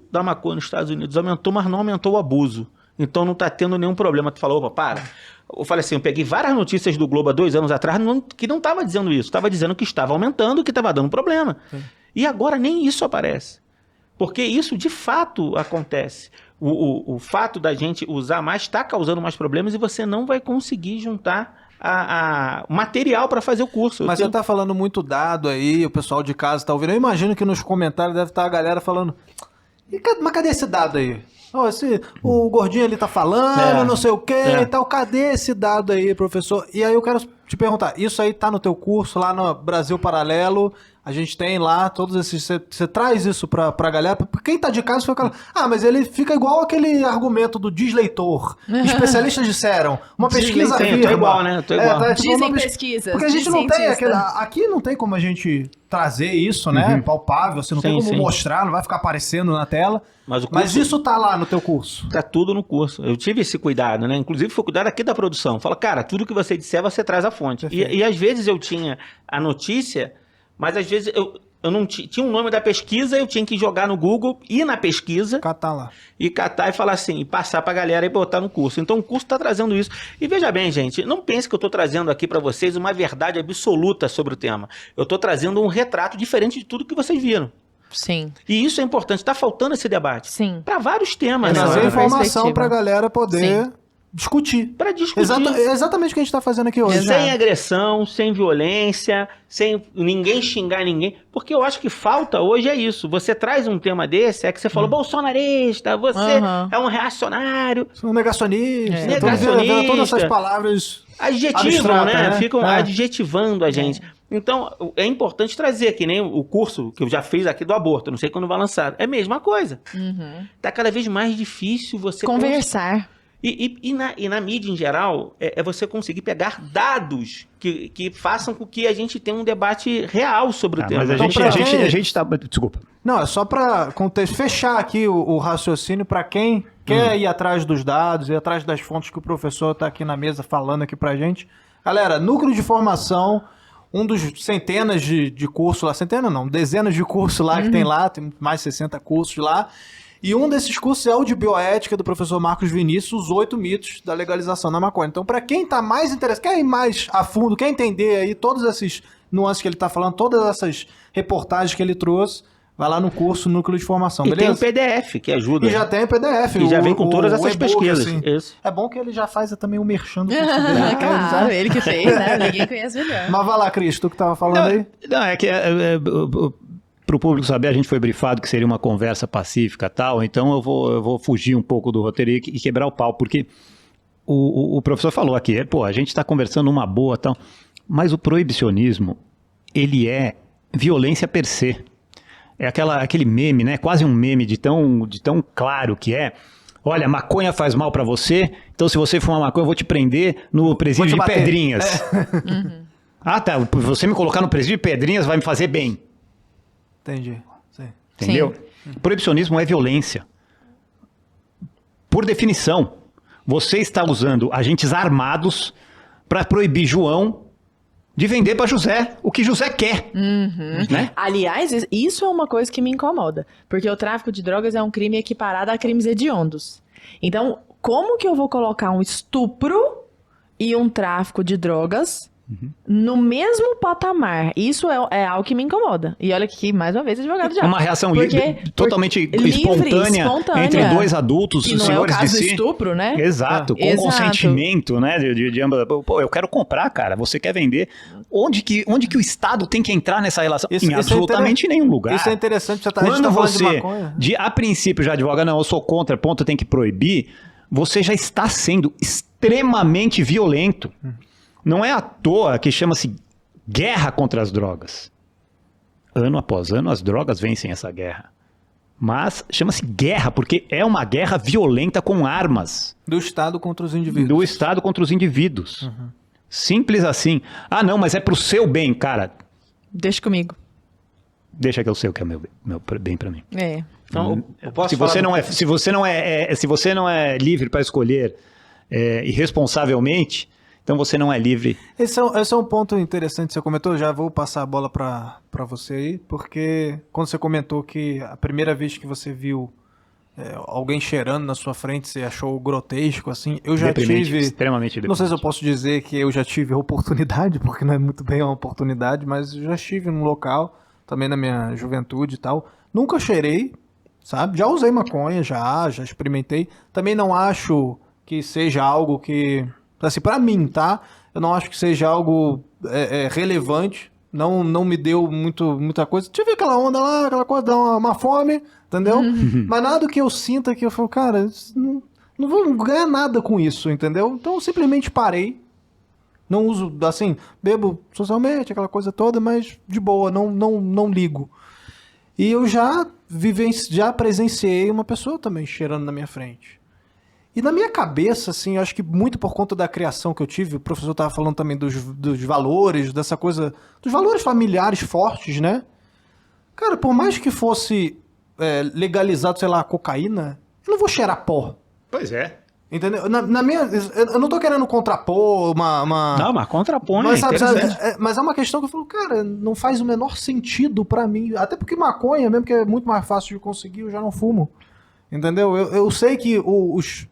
da maconha nos Estados Unidos aumentou, mas não aumentou o abuso. Então não está tendo nenhum problema. Tu falou, opa, para. Eu falei assim, eu peguei várias notícias do Globo há 2 anos atrás que não estava dizendo isso. Estava dizendo que estava aumentando, que estava dando problema. E agora nem isso aparece. Porque isso de fato acontece. O fato da gente usar mais está causando mais problemas e você não vai conseguir juntar o material para fazer o curso. Mas você tá falando muito dado aí, o pessoal de casa tá ouvindo. Eu imagino que nos comentários deve estar a galera falando: mas cadê esse dado aí? O gordinho ali tá falando, não sei o que e tal. Cadê esse dado aí, professor? E aí eu quero te perguntar, isso aí tá no teu curso lá no Brasil Paralelo? A gente tem lá todos esses... Você traz isso pra galera? Quem tá de casa fica... mas ele fica igual aquele argumento do desleitor. Especialistas disseram. Uma pesquisa afirma. Eu tô igual, né? Tô igual. Dizem pesquisas. Porque a gente não tem... Aqui não tem como a gente trazer isso, né? Palpável. Você não tem como mostrar, não vai ficar aparecendo na tela. Mas isso tá lá no teu curso. Tá tudo no curso. Eu tive esse cuidado, né? Inclusive foi cuidado aqui da produção. Fala, cara, tudo que você disser, você traz a fonte. E às vezes eu tinha a notícia... Mas às vezes eu não tinha um nome da pesquisa, eu tinha que jogar no Google, ir na pesquisa. Catar lá. E catar e falar assim, e passar pra galera e botar no curso. Então o curso tá trazendo isso. E veja bem, gente, não pense que eu tô trazendo aqui pra vocês uma verdade absoluta sobre o tema. Eu tô trazendo um retrato diferente de tudo que vocês viram. Sim. E isso é importante, tá faltando esse debate. Sim. Pra vários temas. Trazer informação pra galera poder... Sim. Discutir. Para discutir. Exatamente o que a gente tá fazendo aqui hoje. Sem agressão, sem violência, sem ninguém xingar ninguém. Porque eu acho que falta hoje é isso. Você traz um tema desse, é que você falou bolsonarista, você é um reacionário. Um negacionista. Negacionista. Todas essas palavras adjetivam, né? Ficam É. adjetivando a gente. Então, é importante trazer, que nem o curso que eu já fiz aqui do aborto, não sei quando vai lançar. É a mesma coisa. Tá cada vez mais difícil você... Conversar. E na mídia em geral, é você conseguir pegar dados que façam com que a gente tenha um debate real sobre o tema. Mas a gente tá... Desculpa. Não, é só para fechar aqui o raciocínio para quem quer ir atrás dos dados, ir atrás das fontes que o professor tá aqui na mesa falando aqui pra gente. Galera, Núcleo de Formação, um dos centenas de cursos lá, centenas não, dezenas de cursos lá que tem lá, tem mais de 60 cursos lá. E um desses cursos é o de bioética do professor Marcos Vinícius, os 8 mitos da legalização da maconha. Então, para quem tá mais interessado, quer ir mais a fundo, quer entender aí todos esses nuances que ele tá falando, todas essas reportagens que ele trouxe, vai lá no curso Núcleo de Formação, e beleza? tem o PDF que ajuda. E já tem o PDF. E já vem com todas essas pesquisas. Assim. Isso. É bom que ele já faz também o merchan do curso dele. Claro, ele que fez, né? Ninguém conhece melhor. Mas vai lá, Cris, tu que tava falando aí? Não, é que... Para o público saber, a gente foi brifado que seria uma conversa pacífica e tal, então eu vou fugir um pouco do roteiro e quebrar o pau, porque o professor falou aqui, a gente está conversando uma boa e tal, mas o proibicionismo, ele é violência per se. É aquele meme, né? Quase um meme de tão claro que é. Olha, maconha faz mal para você, então se você fumar maconha eu vou te prender no presídio de Pedrinhas. Ah, tá, você me colocar no presídio de Pedrinhas vai me fazer bem. Entendi. Sim. Entendeu? Proibicionismo é violência. Por definição, você está usando agentes armados para proibir João de vender para José o que José quer. Né? Aliás, isso é uma coisa que me incomoda. Porque o tráfico de drogas é um crime equiparado a crimes hediondos. Então, como que eu vou colocar um estupro e um tráfico de drogas no mesmo patamar? Isso é algo que me incomoda. E olha que, mais uma vez, advogado já. Uma reação totalmente espontânea entre dois adultos, que não senhores é o caso de do si. estupro, né? Exato, com consentimento, né? De ambas. Pô, eu quero comprar, cara. Você quer vender? Onde que o Estado tem que entrar nessa relação? Em absolutamente nenhum lugar. Isso é interessante. Quando você, a princípio, já advoga, não, eu sou contra, ponto, tem que proibir, você já está sendo extremamente violento. Não é à toa que chama-se guerra contra as drogas. Ano após ano, as drogas vencem essa guerra. Mas chama-se guerra, porque é uma guerra violenta com armas. Do Estado contra os indivíduos. Do Estado contra os indivíduos. Simples assim. Ah, não, mas é pro seu bem, cara. Deixa comigo. Deixa que eu sei o que é meu bem pra mim. É. Então, eu posso se você não é livre para escolher irresponsavelmente, então você não é livre. Esse é um ponto interessante que você comentou. Já vou passar a bola para você aí, porque quando você comentou que a primeira vez que você viu alguém cheirando na sua frente, você achou grotesco, assim, eu já tive... Extremamente deprimente. Não sei se eu posso dizer que eu já tive a oportunidade, porque não é muito bem uma oportunidade, mas eu já estive num local, também na minha juventude e tal. Nunca cheirei, sabe? Já usei maconha, já experimentei. Também não acho que seja algo que... Assim, pra mim, tá? Eu não acho que seja algo relevante. Não me deu muita coisa. Tive aquela onda lá, aquela coisa, dá uma fome, entendeu? Mas nada que eu sinta que eu falo, cara, não vou ganhar nada com isso, entendeu? Então eu simplesmente parei. Não uso, assim, bebo socialmente, aquela coisa toda, mas de boa, não ligo. E eu já presenciei uma pessoa também cheirando na minha frente. E na minha cabeça, assim, eu acho que muito por conta da criação que eu tive, o professor estava falando também dos valores, dessa coisa, dos valores familiares fortes, né? Cara, por mais que fosse legalizado, sei lá, cocaína, eu não vou cheirar pó. Pois é. Entendeu? Eu não tô querendo contrapor uma... Não, mas contrapõe, mas, sabe, interessante. mas é uma questão que eu falo, cara, não faz o menor sentido pra mim. Até porque maconha, mesmo que é muito mais fácil de conseguir, eu já não fumo. Entendeu? Eu sei que os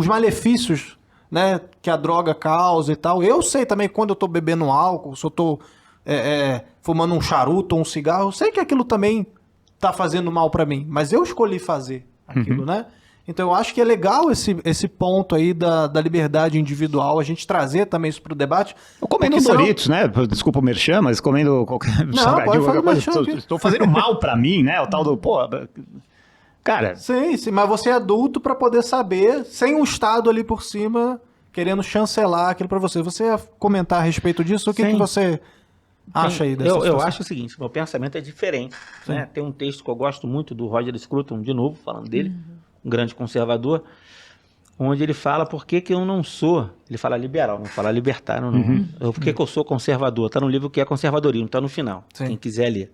malefícios, né, que a droga causa e tal. Eu sei também quando eu tô bebendo álcool, se eu tô fumando um charuto ou um cigarro, eu sei que aquilo também tá fazendo mal pra mim. Mas eu escolhi fazer aquilo, né? Então eu acho que é legal esse ponto aí da liberdade individual, a gente trazer também isso pro debate. Eu comendo Doritos, né? Desculpa o merchan, mas comendo qualquer salgadinho, qualquer coisa. Estou fazendo mal pra mim, né? O tal do, cara... Sim, mas você é adulto pra poder saber, sem um Estado ali por cima, querendo chancelar aquilo pra você. Você ia comentar a respeito disso? O que você acha aí dessa situação? Eu acho o seguinte, meu pensamento é diferente. Né? Tem um texto que eu gosto muito do Roger Scruton, de novo, falando dele, um grande conservador, onde ele fala por que eu não sou, ele fala liberal, não fala libertário, não. Por que eu sou conservador? Está no livro que é conservadorismo, está no final, quem quiser ler.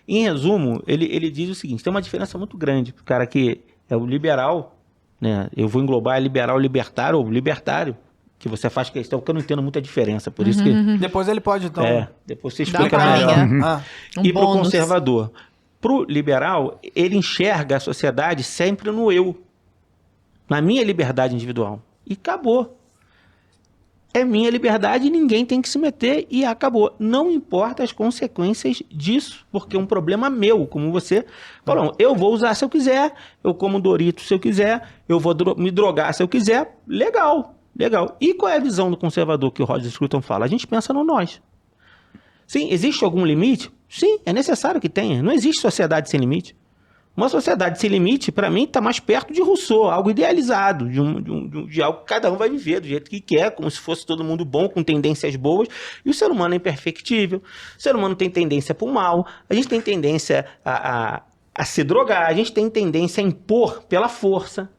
Em resumo, ele diz o seguinte, tem uma diferença muito grande para o cara que é o liberal, né? Eu vou englobar liberal, libertário ou libertário, que você faz questão, porque eu não entendo muita diferença, por isso que... Depois ele pode, então... depois você explica melhor. E para o conservador... Para o liberal, ele enxerga a sociedade sempre no eu, na minha liberdade individual. E acabou. É minha liberdade e ninguém tem que se meter e acabou. Não importa as consequências disso, porque é um problema meu, como você falou. Eu vou usar se eu quiser, eu como Doritos se eu quiser, eu vou me drogar se eu quiser. Legal. E qual é a visão do conservador que o Roger Scruton fala? A gente pensa no nós. Sim, existe algum limite? Sim, é necessário que tenha. Não existe sociedade sem limite. Uma sociedade sem limite, para mim, está mais perto de Rousseau, algo idealizado, de algo que cada um vai viver do jeito que quer, como se fosse todo mundo bom, com tendências boas. E o ser humano é imperfectível. O ser humano tem tendência para o mal, a gente tem tendência a se drogar, a gente tem tendência a impor pela força.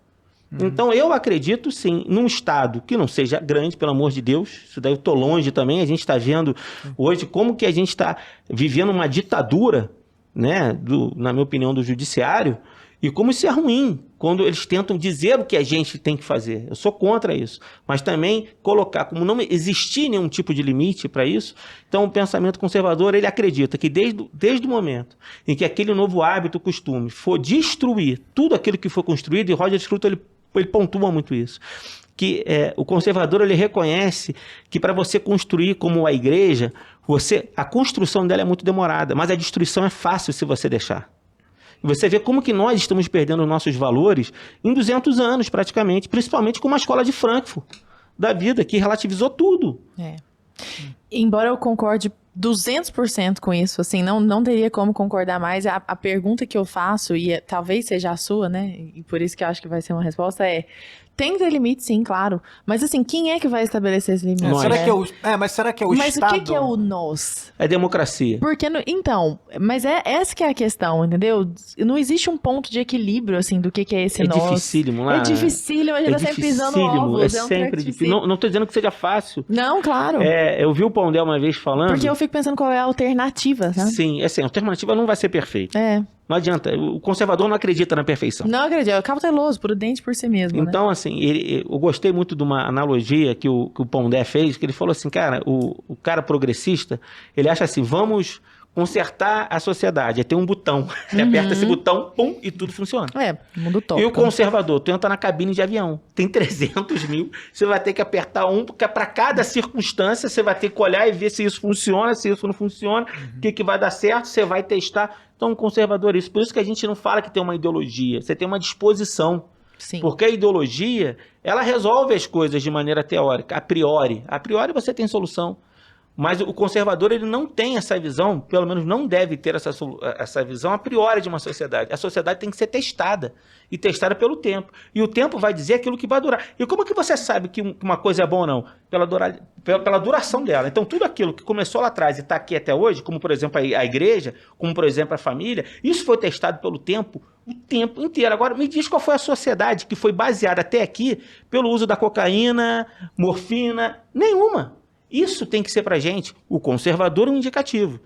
Então, eu acredito, sim, num Estado que não seja grande, pelo amor de Deus. Isso daí eu estou longe também. A gente está vendo hoje como que a gente está vivendo uma ditadura, né, na minha opinião, do judiciário, e como isso é ruim, quando eles tentam dizer o que a gente tem que fazer. Eu sou contra isso. Mas também colocar, como não existir nenhum tipo de limite para isso, então o pensamento conservador, ele acredita que desde o momento em que aquele novo hábito, costume, for destruir tudo aquilo que foi construído, e Roger Scruton, ele pontua muito isso, que o conservador, ele reconhece que para você construir como a igreja, a construção dela é muito demorada, mas a destruição é fácil se você deixar. E você vê como que nós estamos perdendo nossos valores em 200 anos praticamente, principalmente com uma escola de Frankfurt da vida, que relativizou tudo. Embora eu concorde 200% com isso, assim, não teria como concordar mais. A pergunta que eu faço, e talvez seja a sua, né, e por isso que eu acho que vai ser uma resposta, tem que ter limite, sim, claro. Mas assim, quem é que vai estabelecer esse limite? Mas será que é o Estado? Mas o que é o nós? É democracia. Porque, mas essa que é a questão, entendeu? Não existe um ponto de equilíbrio, assim, do que é esse nós. Dificílimo, né? É dificílimo, a gente tá sempre pisando ovos. É sempre difícil. Não tô dizendo que seja fácil. Não, claro. Eu vi o Pondé uma vez falando... Porque eu fico pensando qual é a alternativa, sabe? Sim, assim, a alternativa não vai ser perfeita. Não adianta, o conservador não acredita na perfeição. Não acredita, é cauteloso, prudente por si mesmo. Então, né? assim, eu gostei muito de uma analogia que o Pondé fez, que ele falou assim, cara, o cara progressista, ele acha assim, vamos consertar a sociedade, tem um botão, ele aperta esse botão, pum, e tudo funciona. Mundo top. E o conservador, tu entra na cabine de avião, tem 300 mil, você vai ter que apertar porque para cada circunstância você vai ter que olhar e ver se isso funciona, se isso não funciona, o que vai dar certo, você vai testar. Então, conservador, por isso que a gente não fala que tem uma ideologia, você tem uma disposição. Sim. Porque a ideologia, ela resolve as coisas de maneira teórica, a priori. A priori você tem solução. Mas o conservador, ele não tem essa visão, pelo menos não deve ter essa visão a priori de uma sociedade. A sociedade tem que ser testada, e testada pelo tempo. E o tempo vai dizer aquilo que vai durar. E como que você sabe que uma coisa é boa ou não? Pela duração dela. Então, tudo aquilo que começou lá atrás e está aqui até hoje, como, por exemplo, a igreja, como, por exemplo, a família, isso foi testado pelo tempo, o tempo inteiro. Agora, me diz qual foi a sociedade que foi baseada até aqui pelo uso da cocaína, morfina? Nenhuma. Isso tem que ser pra gente o conservador um indicativo.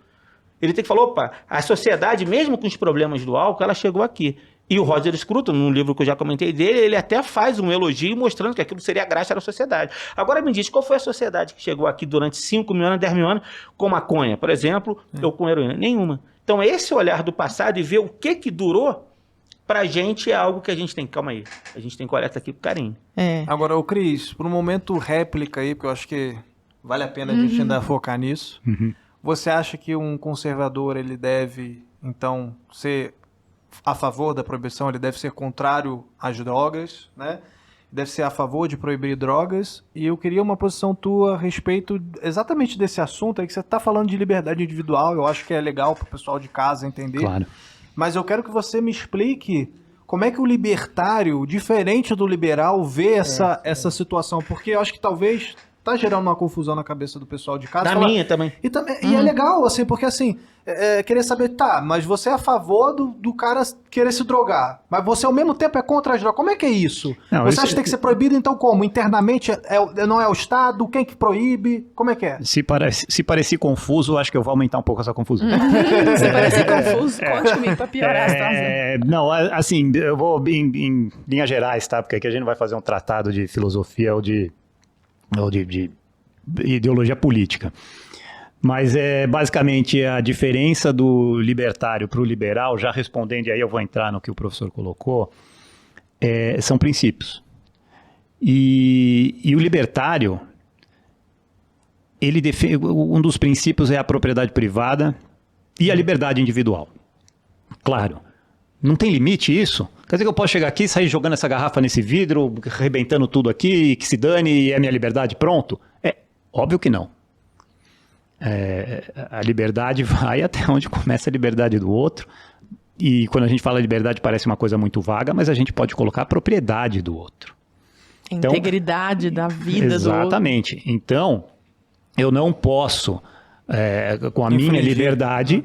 Ele tem que falar, opa, a sociedade, mesmo com os problemas do álcool, ela chegou aqui. E o Roger Scruton, num livro que eu já comentei dele, ele até faz um elogio mostrando que aquilo seria a graça da sociedade. Agora me diz, qual foi a sociedade que chegou aqui durante 5 mil anos, 10 mil anos, com maconha, por exemplo, ou com heroína? Nenhuma. Então esse olhar do passado e ver o que durou, pra gente é algo que a gente tem, calma aí, a gente tem que olhar isso aqui com carinho. Agora, ô Cris, por um momento réplica aí, porque eu acho que vale a pena a gente ainda focar nisso. Você acha que um conservador, ele deve, então, ser a favor da proibição, ele deve ser contrário às drogas, né? Deve ser a favor de proibir drogas. E eu queria uma posição tua a respeito exatamente desse assunto aí, que você está falando de liberdade individual, eu acho que é legal para o pessoal de casa entender. Claro. Mas eu quero que você me explique como é que o libertário, diferente do liberal, vê essa situação. Porque eu acho que talvez tá gerando uma confusão na cabeça do pessoal de casa. Na minha também. E é legal, assim, porque assim, querer saber, tá, mas você é a favor do cara querer se drogar, mas você ao mesmo tempo é contra as drogas. Como é que é isso? Não, você acha que tem que ser proibido, então como? Internamente não é o Estado? Quem que proíbe? Como é que é? Se parecer confuso, acho que eu vou aumentar um pouco essa confusão. Você parece confuso, conte comigo pra piorar a situação. Não, assim, eu vou em linhas gerais, tá? Porque aqui a gente não vai fazer um tratado de filosofia ou de ideologia política. Mas basicamente a diferença do libertário para o liberal, já respondendo, e aí eu vou entrar no que o professor colocou, são princípios. E o libertário, ele um dos princípios é a propriedade privada e a liberdade individual. Claro, não tem limite isso? Quer dizer que eu posso chegar aqui e sair jogando essa garrafa nesse vidro, arrebentando tudo aqui, que se dane e é minha liberdade, pronto? Óbvio que não. A liberdade vai até onde começa a liberdade do outro. E quando a gente fala liberdade parece uma coisa muito vaga, mas a gente pode colocar a propriedade do outro. Integridade da vida do outro. Exatamente. Então, eu não posso, com a minha liberdade,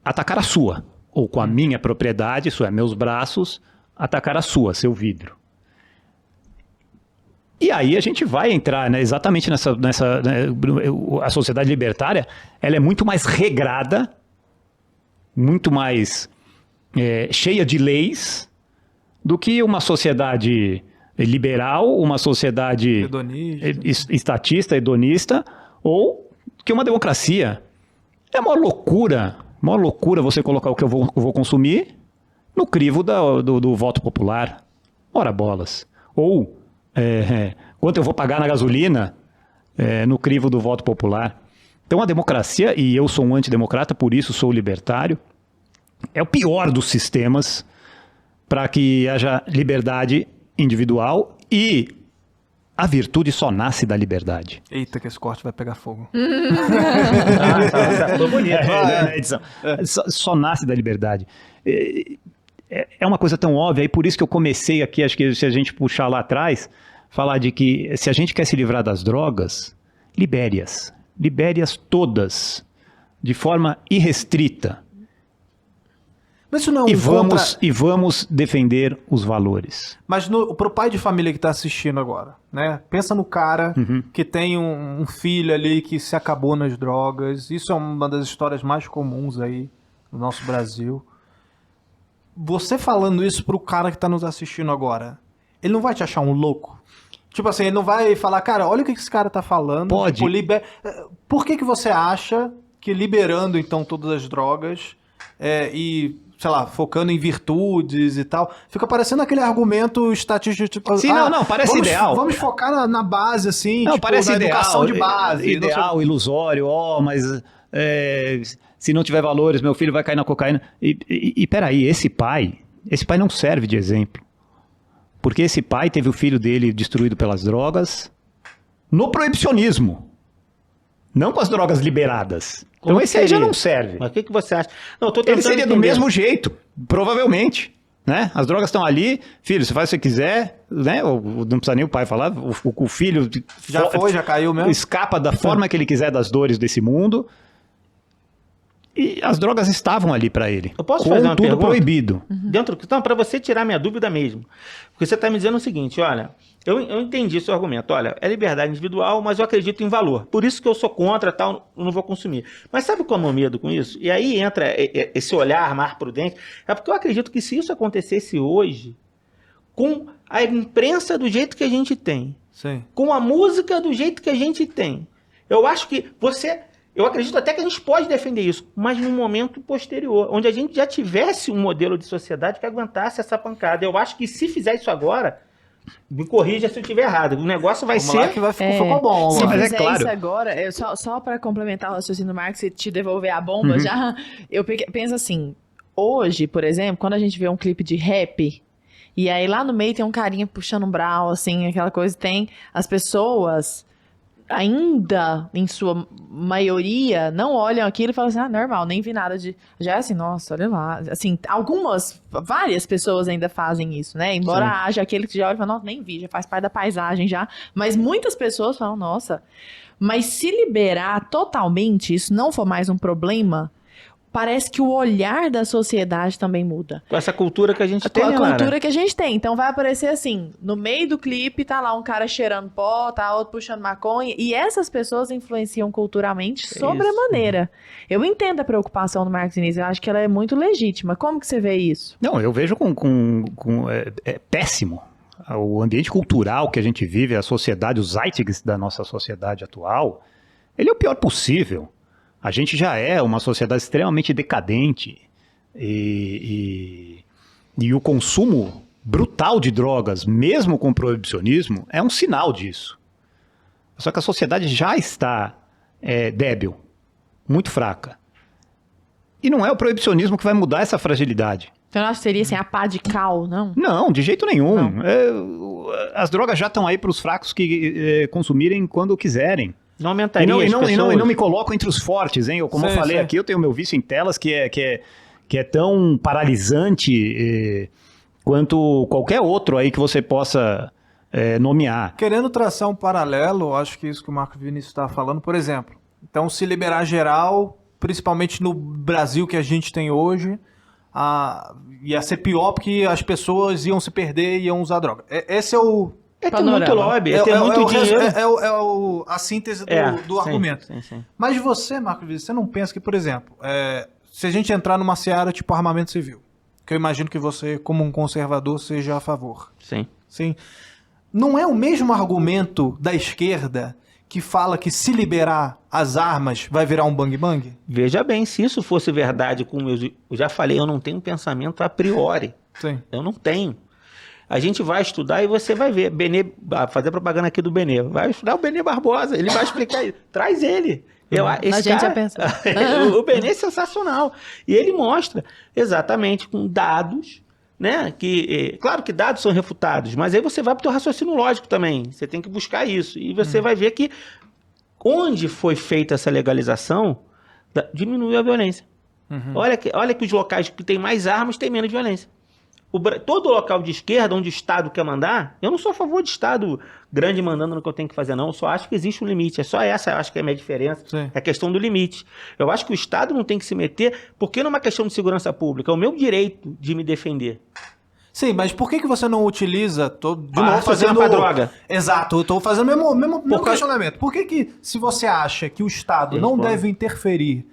atacar a sua. Ou com a minha propriedade, isso é, meus braços, atacar a sua, seu vidro. E aí a gente vai entrar, né, exatamente nessa a sociedade libertária, ela é muito mais regrada, muito mais cheia de leis do que uma sociedade liberal, uma sociedade estatista, hedonista, ou que uma democracia. É uma loucura você colocar o que eu vou consumir no crivo do voto popular. Ora bolas. Ou quanto eu vou pagar na gasolina no crivo do voto popular. Então a democracia, e eu sou um antidemocrata, por isso sou libertário, é o pior dos sistemas para que haja liberdade individual, e a virtude só nasce da liberdade. Eita, que esse corte vai pegar fogo. Foi bonito. Edição. Só nasce da liberdade. É uma coisa tão óbvia, e por isso que eu comecei aqui, acho que se a gente puxar lá atrás, falar de que se a gente quer se livrar das drogas, libere-as. Libere-as todas, de forma irrestrita. Mas isso não é e vamos defender os valores. Mas pro pai de família que está assistindo agora, né? Pensa no cara que tem um filho ali que se acabou nas drogas. Isso é uma das histórias mais comuns aí no nosso Brasil. Você falando isso pro cara que está nos assistindo agora, ele não vai te achar um louco? Tipo assim, ele não vai falar, cara, olha o que esse cara tá falando. Pode. Tipo, por que você acha que liberando, então, todas as drogas e, sei lá, focando em virtudes e tal, fica parecendo aquele argumento estatístico, tipo... Sim, não, parece ideal. Vamos focar na base, assim, não, tipo, parece na ideal, educação de base. Ideal, ilusório, mas... se não tiver valores, meu filho vai cair na cocaína. E peraí, esse pai não serve de exemplo. Porque esse pai teve o filho dele destruído pelas drogas no proibicionismo. Não com as drogas liberadas. Como Então esse aí já seria? não serve. Mas o que você acha? Não, eu tô Ele tentando seria do entender. mesmo jeito, provavelmente. Né? As drogas estão ali, filho, você faz o que você quiser, né? Não precisa nem o pai falar, o filho Já caiu mesmo? escapa da forma que ele quiser das dores desse mundo. E as drogas estavam ali para ele. Eu posso com fazer uma tudo pergunta? proibido. Dentro, então, para você tirar minha dúvida mesmo. Porque você está me dizendo o seguinte, olha, eu entendi seu argumento. Olha, é liberdade individual, mas eu acredito em valor. Por isso que eu sou contra, tal, eu não vou consumir. Mas sabe qual é o meu medo com isso? E aí entra esse olhar mais prudente. É porque eu acredito que se isso acontecesse hoje, com a imprensa do jeito que a gente tem, Sim. com a música do jeito que a gente tem, eu acho que eu acredito até que a gente pode defender isso, mas num momento posterior, onde a gente já tivesse um modelo de sociedade que aguentasse essa pancada. Eu acho que se fizer isso agora, me corrija se eu estiver errado, o negócio vai Vamos lá ser... que ficou bom. Se Mas Agora. é fizer claro. isso agora, só para complementar o raciocínio do Marcos e te devolver a bomba já, eu penso assim, hoje, por exemplo, quando a gente vê um clipe de rap, e aí lá no meio tem um carinha puxando um brau, assim, aquela coisa, tem as pessoas... ainda, em sua maioria, não olham aquilo e falam assim, normal, nem vi nada de... Já é assim, nossa, olha lá. Assim, várias pessoas ainda fazem isso, né? Embora haja aquele que já olha e fala, nossa, nem vi, já faz parte da paisagem já. Mas muitas pessoas falam, nossa. Mas se liberar totalmente, isso não for mais um problema, parece que o olhar da sociedade também muda. Com essa cultura que a gente Com tem, a né, Lara? cultura que a gente tem. Então vai aparecer assim, no meio do clipe tá lá um cara cheirando pó, tá outro puxando maconha, e essas pessoas influenciam culturalmente sobremaneira. Eu entendo a preocupação do Marcos Diniz, eu acho que ela é muito legítima. Como que você vê isso? Não, eu vejo é péssimo. O ambiente cultural que a gente vive, a sociedade, o zeitgeist da nossa sociedade atual, ele é o pior possível. A gente já é uma sociedade extremamente decadente e o consumo brutal de drogas, mesmo com proibicionismo, é um sinal disso. Só que a sociedade já está débil, muito fraca. E não é o proibicionismo que vai mudar essa fragilidade. Então eu acho que seria assim, a pá de cal, não? Não, de jeito nenhum. As drogas já estão aí para os fracos que consumirem quando quiserem. Não aumentaria as pessoas. E não me coloco entre os fortes, hein? Como eu falei aqui, eu tenho meu vício em telas que é tão paralisante quanto qualquer outro aí que você possa nomear. Querendo traçar um paralelo, acho que isso que o Marco Vinícius está falando, por exemplo. Então, se liberar geral, principalmente no Brasil que a gente tem hoje, ia ser pior porque as pessoas iam se perder e iam usar droga. Esse é o... É ter muito lobby, é ter muito dinheiro. A síntese do sim, argumento. Sim. Mas você, Marco Vinícius, você não pensa que, por exemplo, se a gente entrar numa seara tipo armamento civil, que eu imagino que você, como um conservador, seja a favor. Sim. Não é o mesmo argumento da esquerda que fala que se liberar as armas vai virar um bang-bang? Veja bem, se isso fosse verdade, como eu já falei, eu não tenho um pensamento a priori. Sim. Eu não tenho. A gente vai estudar e você vai ver. Fazer propaganda aqui do Benê. Vai estudar o Benê Barbosa, ele vai explicar isso. Traz ele. A gente já pensou. O Benê é sensacional. E ele mostra exatamente com dados, né? Claro que dados são refutados, mas aí você vai para o teu raciocínio lógico também. Você tem que buscar isso. E você vai ver que onde foi feita essa legalização, diminuiu a violência. Olha que os locais que tem mais armas têm menos violência. Todo local de esquerda, onde o Estado quer mandar, eu não sou a favor de Estado grande mandando no que eu tenho que fazer, não. Eu só acho que existe um limite. É só essa, eu acho que é a minha diferença. Sim. É a questão do limite. Eu acho que o Estado não tem que se meter, porque não é uma questão de segurança pública, é o meu direito de me defender. Sim, mas por que você não utiliza... De novo fazendo pra droga. Exato, eu estou fazendo o mesmo questionamento. Por que se você acha que o Estado não deve interferir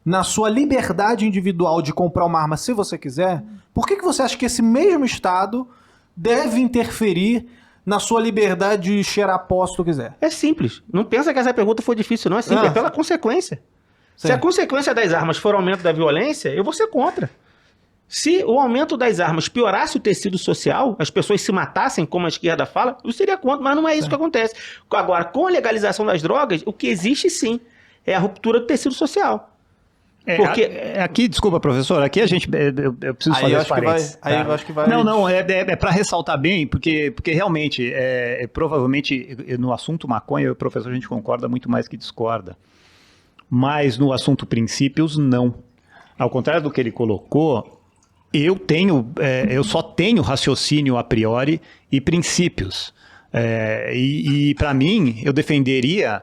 na sua liberdade individual de comprar uma arma se você quiser, por que você acha que esse mesmo Estado deve interferir na sua liberdade de cheirar pó se tu quiser? É simples. Não pensa que essa pergunta foi difícil, não. É simples. É pela consequência. Sim. Se a consequência das armas for o aumento da violência, eu vou ser contra. Se o aumento das armas piorasse o tecido social, as pessoas se matassem, como a esquerda fala, eu seria contra, mas não é isso que acontece. Agora, com a legalização das drogas, o que existe sim é a ruptura do tecido social. Porque Aqui, desculpa, professor, aqui a gente, eu preciso fazer as parênteses. Aí eu acho que vai... Não, é para ressaltar bem, porque realmente, provavelmente, no assunto maconha, eu e o professor, a gente concorda muito mais que discorda. Mas no assunto princípios, não. Ao contrário do que ele colocou, eu só tenho raciocínio a priori e princípios. E para mim, eu defenderia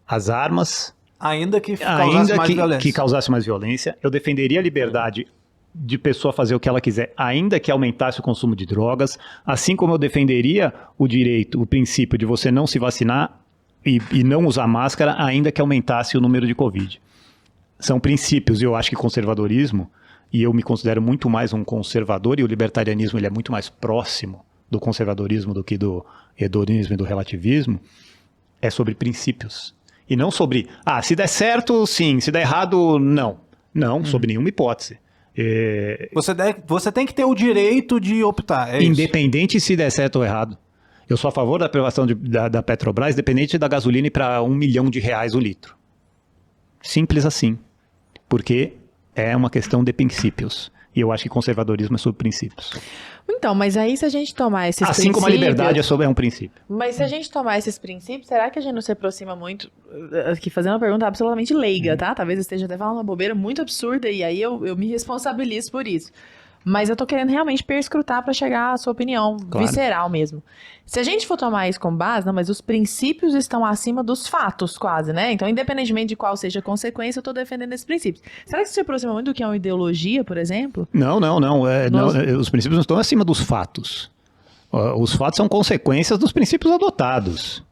as armas... Ainda que causasse mais violência. Que causasse mais violência. Eu defenderia a liberdade de pessoa fazer o que ela quiser, ainda que aumentasse o consumo de drogas, assim como eu defenderia o direito, o princípio de você não se vacinar e não usar máscara, ainda que aumentasse o número de Covid. São princípios, e eu acho que conservadorismo, e eu me considero muito mais um conservador, e o libertarianismo ele é muito mais próximo do conservadorismo do que do hedonismo e do relativismo, é sobre princípios. E não sobre, se der certo, sim, se der errado, não. Não, sob nenhuma hipótese. Você tem que ter o direito de optar, independente se der certo ou errado. Eu sou a favor da privação da Petrobras, independente da gasolina ir para R$1 milhão o litro. Simples assim. Porque é uma questão de princípios. E eu acho que conservadorismo é sobre princípios. Então, mas aí se a gente tomar esses princípios... Assim como a liberdade é um princípio. Mas se a gente tomar esses princípios, será que a gente não se aproxima muito... Aqui fazendo uma pergunta absolutamente leiga, tá? Talvez eu esteja até falando uma bobeira muito absurda e aí eu me responsabilizo por isso. Mas eu tô querendo realmente perscrutar pra chegar à sua opinião, visceral mesmo. Se a gente for tomar isso como base, não, mas os princípios estão acima dos fatos, quase, né? Então, independentemente de qual seja a consequência, eu tô defendendo esses princípios. Será que isso se aproxima muito do que é uma ideologia, por exemplo? Não. Os princípios não estão acima dos fatos. Os fatos são consequências dos princípios adotados.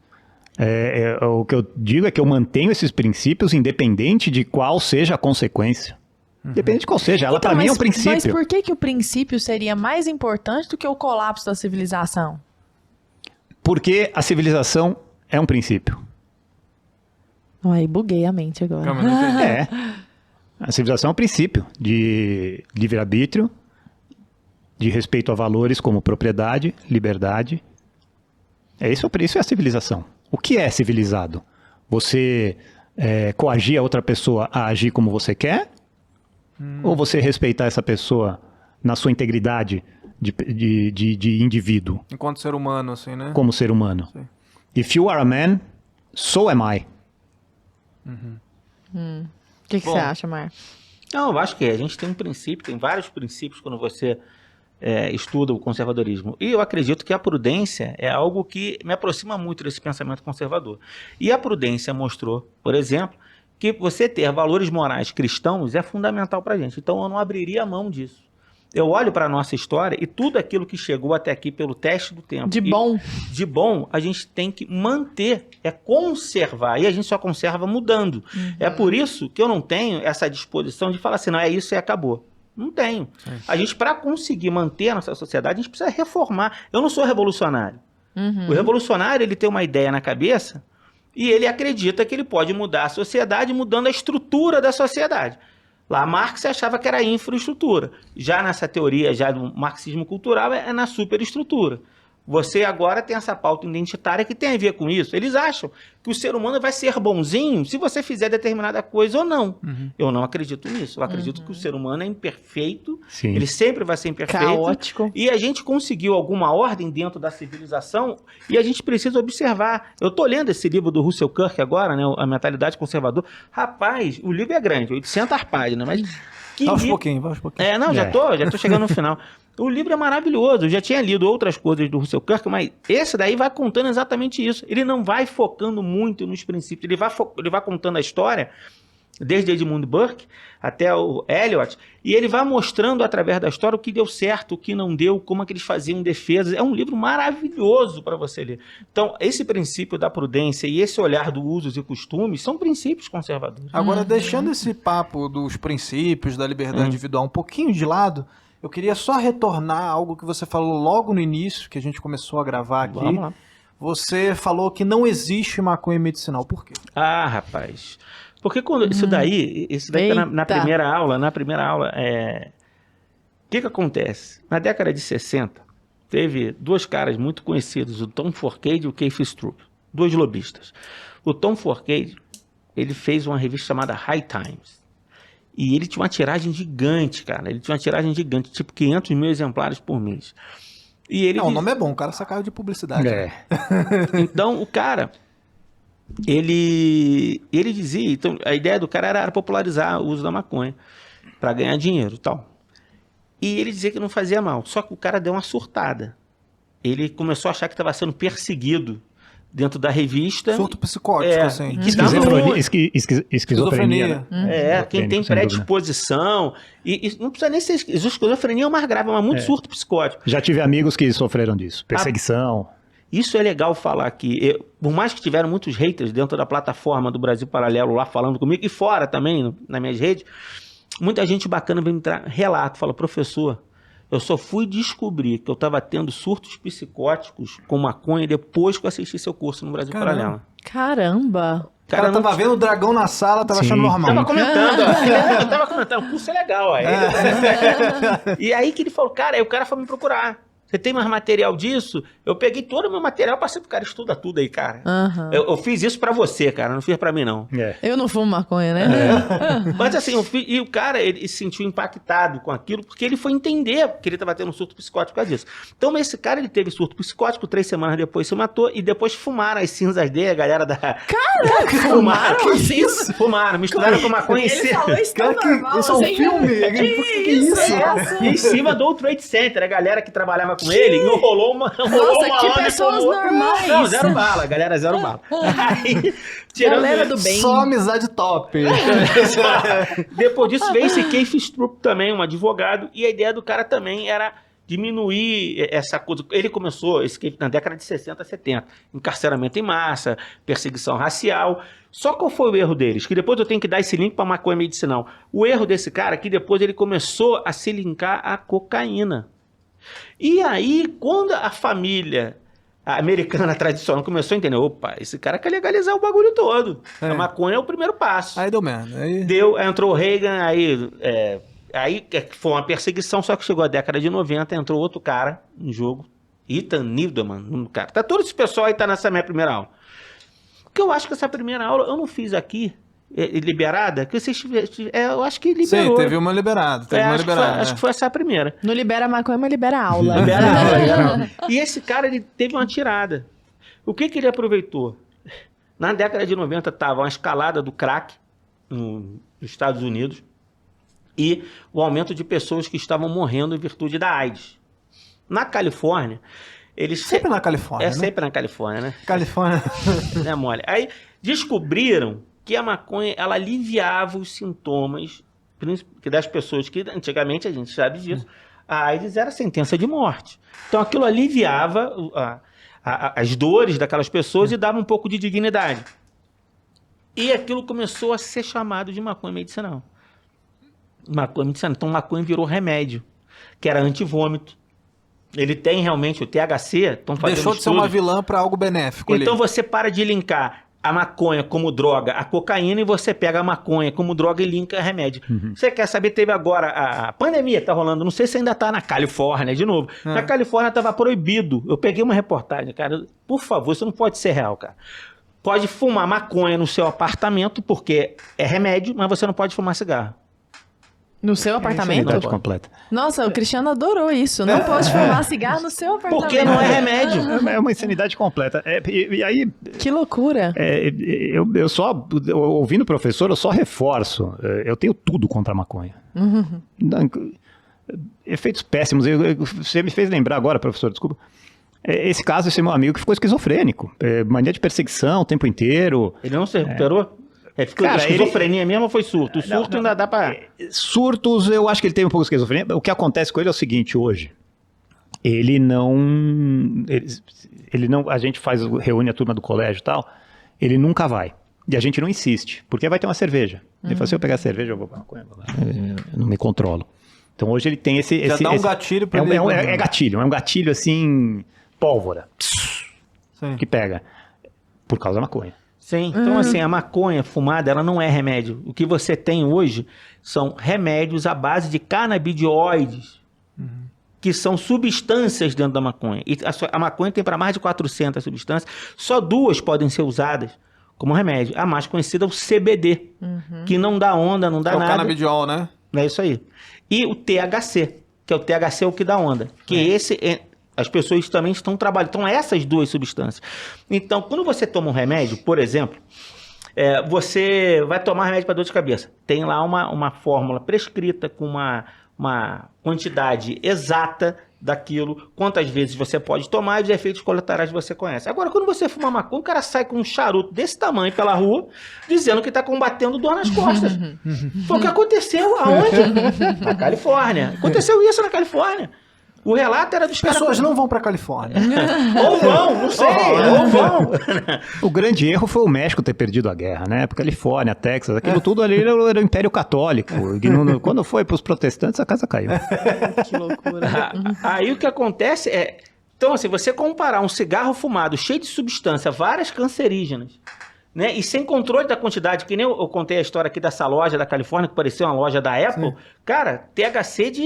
O que eu digo é que eu mantenho esses princípios independente de qual seja a consequência. Depende de qual seja, ela para mim é um princípio. Mas por que o princípio seria mais importante do que o colapso da civilização? Porque a civilização é um princípio. Ai, buguei a mente agora. A civilização é um princípio de livre-arbítrio, de respeito a valores como propriedade, liberdade. Isso é a civilização. O que é civilizado? Você coagir a outra pessoa a agir como você quer? Ou você respeitar essa pessoa na sua integridade de indivíduo? Enquanto ser humano, assim, né? Como ser humano. Sim. If you are a man, so am I. O que você acha, Mar? Não, eu acho que a gente tem um princípio, tem vários princípios quando você estuda o conservadorismo. E eu acredito que a prudência é algo que me aproxima muito desse pensamento conservador. E a prudência mostrou, por exemplo, que você ter valores morais cristãos é fundamental para a gente. Então eu não abriria a mão disso. Eu olho para a nossa história e tudo aquilo que chegou até aqui pelo teste do tempo. De bom, a gente tem que manter, conservar. E a gente só conserva mudando. É por isso que eu não tenho essa disposição de falar assim, não, é isso e acabou. Não tenho. A gente, para conseguir manter a nossa sociedade, a gente precisa reformar. Eu não sou revolucionário. O revolucionário, ele tem uma ideia na cabeça e ele acredita que ele pode mudar a sociedade mudando a estrutura da sociedade. Lá Marx achava que era infraestrutura. Já nessa teoria já do marxismo cultural é na superestrutura. Você agora tem essa pauta identitária que tem a ver com isso. Eles acham que o ser humano vai ser bonzinho se você fizer determinada coisa ou não. Eu não acredito nisso. Eu acredito que o ser humano é imperfeito. Sim. Ele sempre vai ser imperfeito. Caótico. E a gente conseguiu alguma ordem dentro da civilização e a gente precisa observar. Eu estou lendo esse livro do Russell Kirk agora, né, A Mentalidade Conservadora. Rapaz, o livro é grande, 800 páginas, mas... Vai um pouquinho. Já tô chegando no final. O livro é maravilhoso, eu já tinha lido outras coisas do Russell Kirk, mas esse daí vai contando exatamente isso. Ele não vai focando muito nos princípios, ele vai contando a história, desde Edmund Burke até o Eliot, e ele vai mostrando através da história o que deu certo, o que não deu, como é que eles faziam defesas. É um livro maravilhoso para você ler. Então, esse princípio da prudência e esse olhar do usos e costumes são princípios conservadores. Agora, deixando esse papo dos princípios da liberdade individual um pouquinho de lado, eu queria só retornar a algo que você falou logo no início, que a gente começou a gravar aqui. Vamos lá. Você falou que não existe maconha medicinal. Por quê? Ah, rapaz. Porque quando isso daí tá na primeira aula, o que acontece? Na década de 60, teve dois caras muito conhecidos, o Tom Forcade e o Keith Stroup, dois lobistas. O Tom Forcade, ele fez uma revista chamada High Times. E ele tinha uma tiragem gigante, cara. Ele tinha uma tiragem gigante, tipo 500 mil exemplares por mês. E ele Não, o nome é bom, o cara sacava de publicidade. É. Então, o cara, ele dizia, então, a ideia do cara era popularizar o uso da maconha para ganhar dinheiro e tal. E ele dizia que não fazia mal, só que o cara deu uma surtada. Ele começou a achar que estava sendo perseguido dentro da revista. Surto psicótico, assim. Que dá muito. Esquizofrenia. Né? Quem tem sem dúvida. predisposição. E não precisa nem ser esquizofrenia, é o mais grave, mas muito surto psicótico. Já tive amigos que sofreram disso. Perseguição. Isso é legal falar aqui. Por mais que tiveram muitos haters dentro da plataforma do Brasil Paralelo lá falando comigo, e fora também, nas minhas redes, muita gente bacana vem me dar relato, fala, professor, eu só fui descobrir que eu estava tendo surtos psicóticos com maconha depois que eu assisti seu curso no Brasil Paralelo. Caramba! O cara tava vendo o dragão na sala, tava achando normal. Tava comentando, eu tava comentando, o curso é legal. Aí. E aí que ele falou, cara, aí o cara foi me procurar. Você tem mais material disso? Eu peguei todo o meu material, passei pro cara, estuda tudo aí, cara. Uhum. Eu fiz isso pra você, cara, não fiz pra mim, não. Eu não fumo maconha, né? Mas assim, e o cara, ele se sentiu impactado com aquilo, porque ele foi entender que ele estava tendo um surto psicótico por causa disso. Então, esse cara, ele teve surto psicótico, 3 semanas depois se matou, e depois fumaram as cinzas dele, a galera da... Caraca, fumaram as cinzas? Fumaram, misturaram com maconha. Ele falou isso tão normal, Isso é um assim. filme? Que isso? E em cima do Trade Center, a galera que trabalhava com ele, enrolou uma Nossa, uma que onda e pessoas fumou. normais. Não, zero bala, galera, zero bala. Aí, tirando Galera do bem. Só amizade top. Depois disso veio esse Keith Stroup também, um advogado, e a ideia do cara também era diminuir essa coisa. Ele começou esse Keith na década de 60, 70, encarceramento em massa, perseguição racial. Só qual foi o erro deles? Que depois eu tenho que dar esse link para maconha medicinal. O erro desse cara é que depois ele começou a se linkar à cocaína. E aí, quando a família americana tradicional começou a entender, opa, esse cara quer legalizar o bagulho todo. A maconha é o primeiro passo. Aí deu merda. Aí Entrou o Reagan, aí foi uma perseguição, só que chegou a década de 90, entrou outro cara no jogo, Ethan Niedemann, cara. Tá todo esse pessoal aí tá nessa minha primeira aula. Porque eu acho que essa primeira aula eu não fiz aqui, liberada, que vocês eu acho que liberou. sim, teve uma liberada. Acho que foi essa a primeira. Não libera maconha, mas libera aula. Libera a aula. E esse cara, ele teve uma tirada. O que ele aproveitou? Na década de 90 tava uma escalada do crack nos Estados Unidos e o aumento de pessoas que estavam morrendo em virtude da AIDS. Na Califórnia, eles... Sempre na Califórnia, né? sempre na Califórnia, né? Califórnia. É mole. Aí descobriram que a maconha, ela aliviava os sintomas das pessoas que antigamente, a gente sabe disso, a AIDS era sentença de morte. Então aquilo aliviava as dores daquelas pessoas e dava um pouco de dignidade. E aquilo começou a ser chamado de maconha medicinal. Maconha medicinal. Então maconha virou remédio, que era antivômito. Ele tem realmente o THC, estão fazendo Deixou de ser uma vilã para algo benéfico. Então ali. você para de linkar a maconha como droga, a cocaína, e você pega a maconha como droga e linka a remédio. Você quer saber, teve agora a pandemia tá rolando, não sei se ainda tá na Califórnia de novo. Na Califórnia tava proibido. Eu peguei uma reportagem, cara, por favor, isso não pode ser real, cara. Pode fumar maconha no seu apartamento, porque é remédio, mas você não pode fumar cigarro. No seu apartamento? Insanidade completa. Nossa, o Cristiano adorou isso. Não pode fumar cigarro no seu apartamento. Porque não é remédio. É uma insanidade completa. E aí, Que loucura. eu só, ouvindo o professor, eu só reforço. Eu tenho tudo contra a maconha. Efeitos péssimos. Você me fez lembrar agora, professor, desculpa. Esse caso, esse meu amigo que ficou esquizofrênico. Mania de perseguição o tempo inteiro. Ele não se recuperou? Cara, esquizofrenia mesmo ou foi surto? O surto ainda dá pra... Surtos, eu acho que ele teve um pouco de esquizofrenia. O que acontece com ele é o seguinte, hoje. Ele não... A gente reúne a turma do colégio e tal, ele nunca vai. E a gente não insiste, porque vai ter uma cerveja. Ele fala, se eu pegar cerveja, eu vou... Eu não me controlo. Então hoje ele tem esse... Já dá um gatilho pra ele... É gatilho, é um gatilho assim, pólvora, Sim. que pega, por causa da maconha. Sim, então assim, a maconha fumada, ela não é remédio. O que você tem hoje são remédios à base de canabidioides, que são substâncias dentro da maconha. E a maconha tem para mais de 400 substâncias, só 2 podem ser usadas como remédio. A mais conhecida é o CBD, que não dá onda, não dá É o nada. canabidiol, né? É isso aí. E o THC, que é o THC é o que dá onda. As pessoas também estão trabalhando. Então, essas duas substâncias. Então, quando você toma um remédio, por exemplo, você vai tomar remédio para dor de cabeça. Tem lá uma fórmula prescrita com uma quantidade exata daquilo, quantas vezes você pode tomar e os efeitos colaterais você conhece. Agora, quando você fuma maconha, o cara sai com um charuto desse tamanho pela rua, dizendo que está combatendo dor nas costas. Foi o que aconteceu aonde? Na Califórnia. Aconteceu isso na Califórnia. O relato era dos As caras... pessoas não vão pra Califórnia. Ou vão, não sei, ou vão. O grande erro foi o México ter perdido a guerra, né? Porque Califórnia, Texas, aquilo tudo ali era o Império Católico. Quando foi para os protestantes, a casa caiu. Que loucura. Aí o que acontece é... Então, assim, você comparar um cigarro fumado cheio de substância, várias cancerígenas, né? E sem controle da quantidade, que nem eu contei a história aqui dessa loja da Califórnia, que parecia uma loja da Apple. Sim. Cara, THC de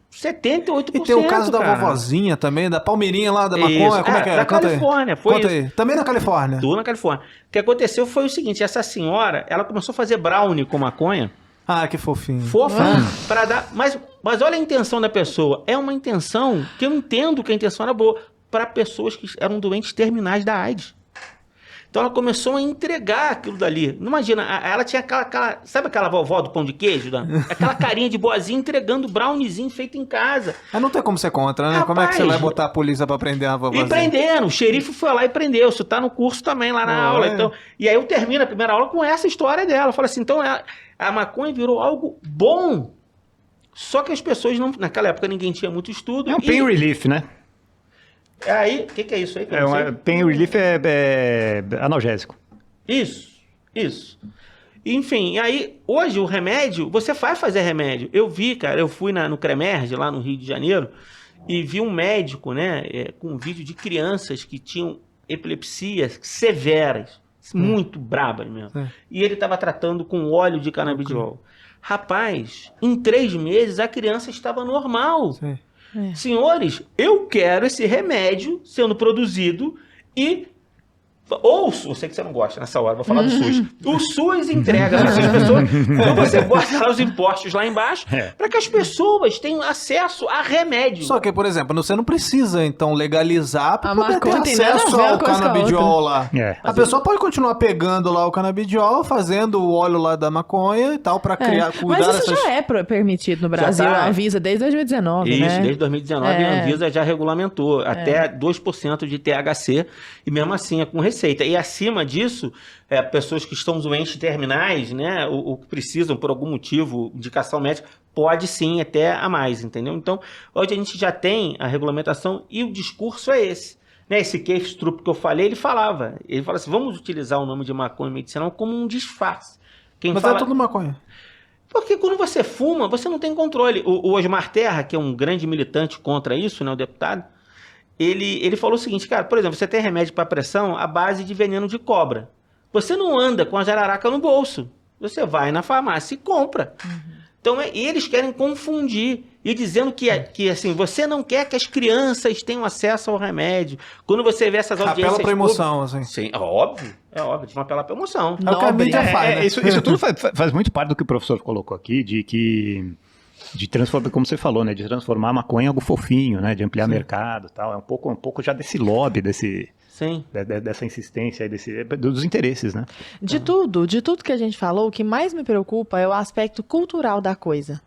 78%. E tem o caso da cara. vovozinha também, da Palmeirinha lá, da maconha. Isso. Como é que é? Da Conta Califórnia, aí. foi Conta isso. aí. Também na Califórnia. Tudo na Califórnia. O que aconteceu foi o seguinte, essa senhora, ela começou a fazer brownie com maconha, Ah, que fofinho. fofa, para dar... Mas olha a intenção da pessoa. É uma intenção que eu entendo que a intenção era boa, para pessoas que eram doentes terminais da AIDS. Então ela começou a entregar aquilo dali. Não imagina, ela tinha aquela... Sabe aquela vovó do pão de queijo? Aquela carinha de boazinha entregando browniezinho feito em casa. Mas não tem como ser contra, né? Como é que você Rapaz, vai botar a polícia pra prender a vovozinha? E prenderam, o xerife foi lá e prendeu. Isso tá no curso também, lá na aula. Então, e aí eu termino a primeira aula com essa história dela. Fala assim, então a maconha virou algo bom. Só que as pessoas não... Naquela época ninguém tinha muito estudo. É um pain relief, né? Aí, o que é isso aí? Que eu não sei? Pain relief é analgésico. Isso. Enfim, aí, hoje o remédio, você vai fazer remédio. Eu vi, cara, eu fui no Cremerge, lá no Rio de Janeiro, e vi um médico, né, com um vídeo de crianças que tinham epilepsias severas, muito brabas mesmo. Sim. E ele estava tratando com óleo de canabidiol. Rapaz, em 3 meses a criança estava normal. Sim. Senhores, eu quero esse remédio sendo produzido e... Ou, eu sei que você não gosta nessa hora, vou falar do SUS. O SUS entrega para essas pessoas, então você bota lá os impostos lá embaixo, para que as pessoas tenham acesso a remédio. Só que, por exemplo, você não precisa, então, legalizar pra A poder ter maconha tem nada a acesso ver uma ao coisa com a canabidiol lá. É. A pessoa pode continuar pegando lá o canabidiol, fazendo o óleo lá da maconha e tal, pra criar, cuidar Mas isso dessas... já é permitido no Brasil, tá. a Anvisa, desde 2019, Isso, né? desde 2019 a Anvisa já regulamentou até 2% de THC e mesmo assim é com receita. E acima disso, pessoas que estão doentes terminais, né, ou que precisam por algum motivo, indicação médica, pode sim até a mais, entendeu? Então, hoje a gente já tem a regulamentação e o discurso é esse. Né, esse Keith Stroup que eu falei, ele fala assim, vamos utilizar o nome de maconha medicinal como um disfarce. Mas é tudo maconha. Porque quando você fuma, você não tem controle. O Osmar Terra, que é um grande militante contra isso, né, o deputado, ele falou o seguinte, cara, por exemplo, você tem remédio para pressão à base de veneno de cobra. Você não anda com a jararaca no bolso. Você vai na farmácia e compra. Então, eles querem confundir e dizendo que assim, você não quer que as crianças tenham acesso ao remédio. Quando você vê essas audiências... Apela pra emoção, assim. Sim, é óbvio, vão apelar pra emoção. É o que a mídia faz, né? Isso tudo faz muito parte do que o professor colocou aqui, de transformar, como você falou, né, de transformar a maconha em algo fofinho, né, de ampliar mercado e tal. É um pouco já desse lobby, Sim. dessa insistência aí, dos interesses, né? De tudo que a gente falou, o que mais me preocupa é o aspecto cultural da coisa.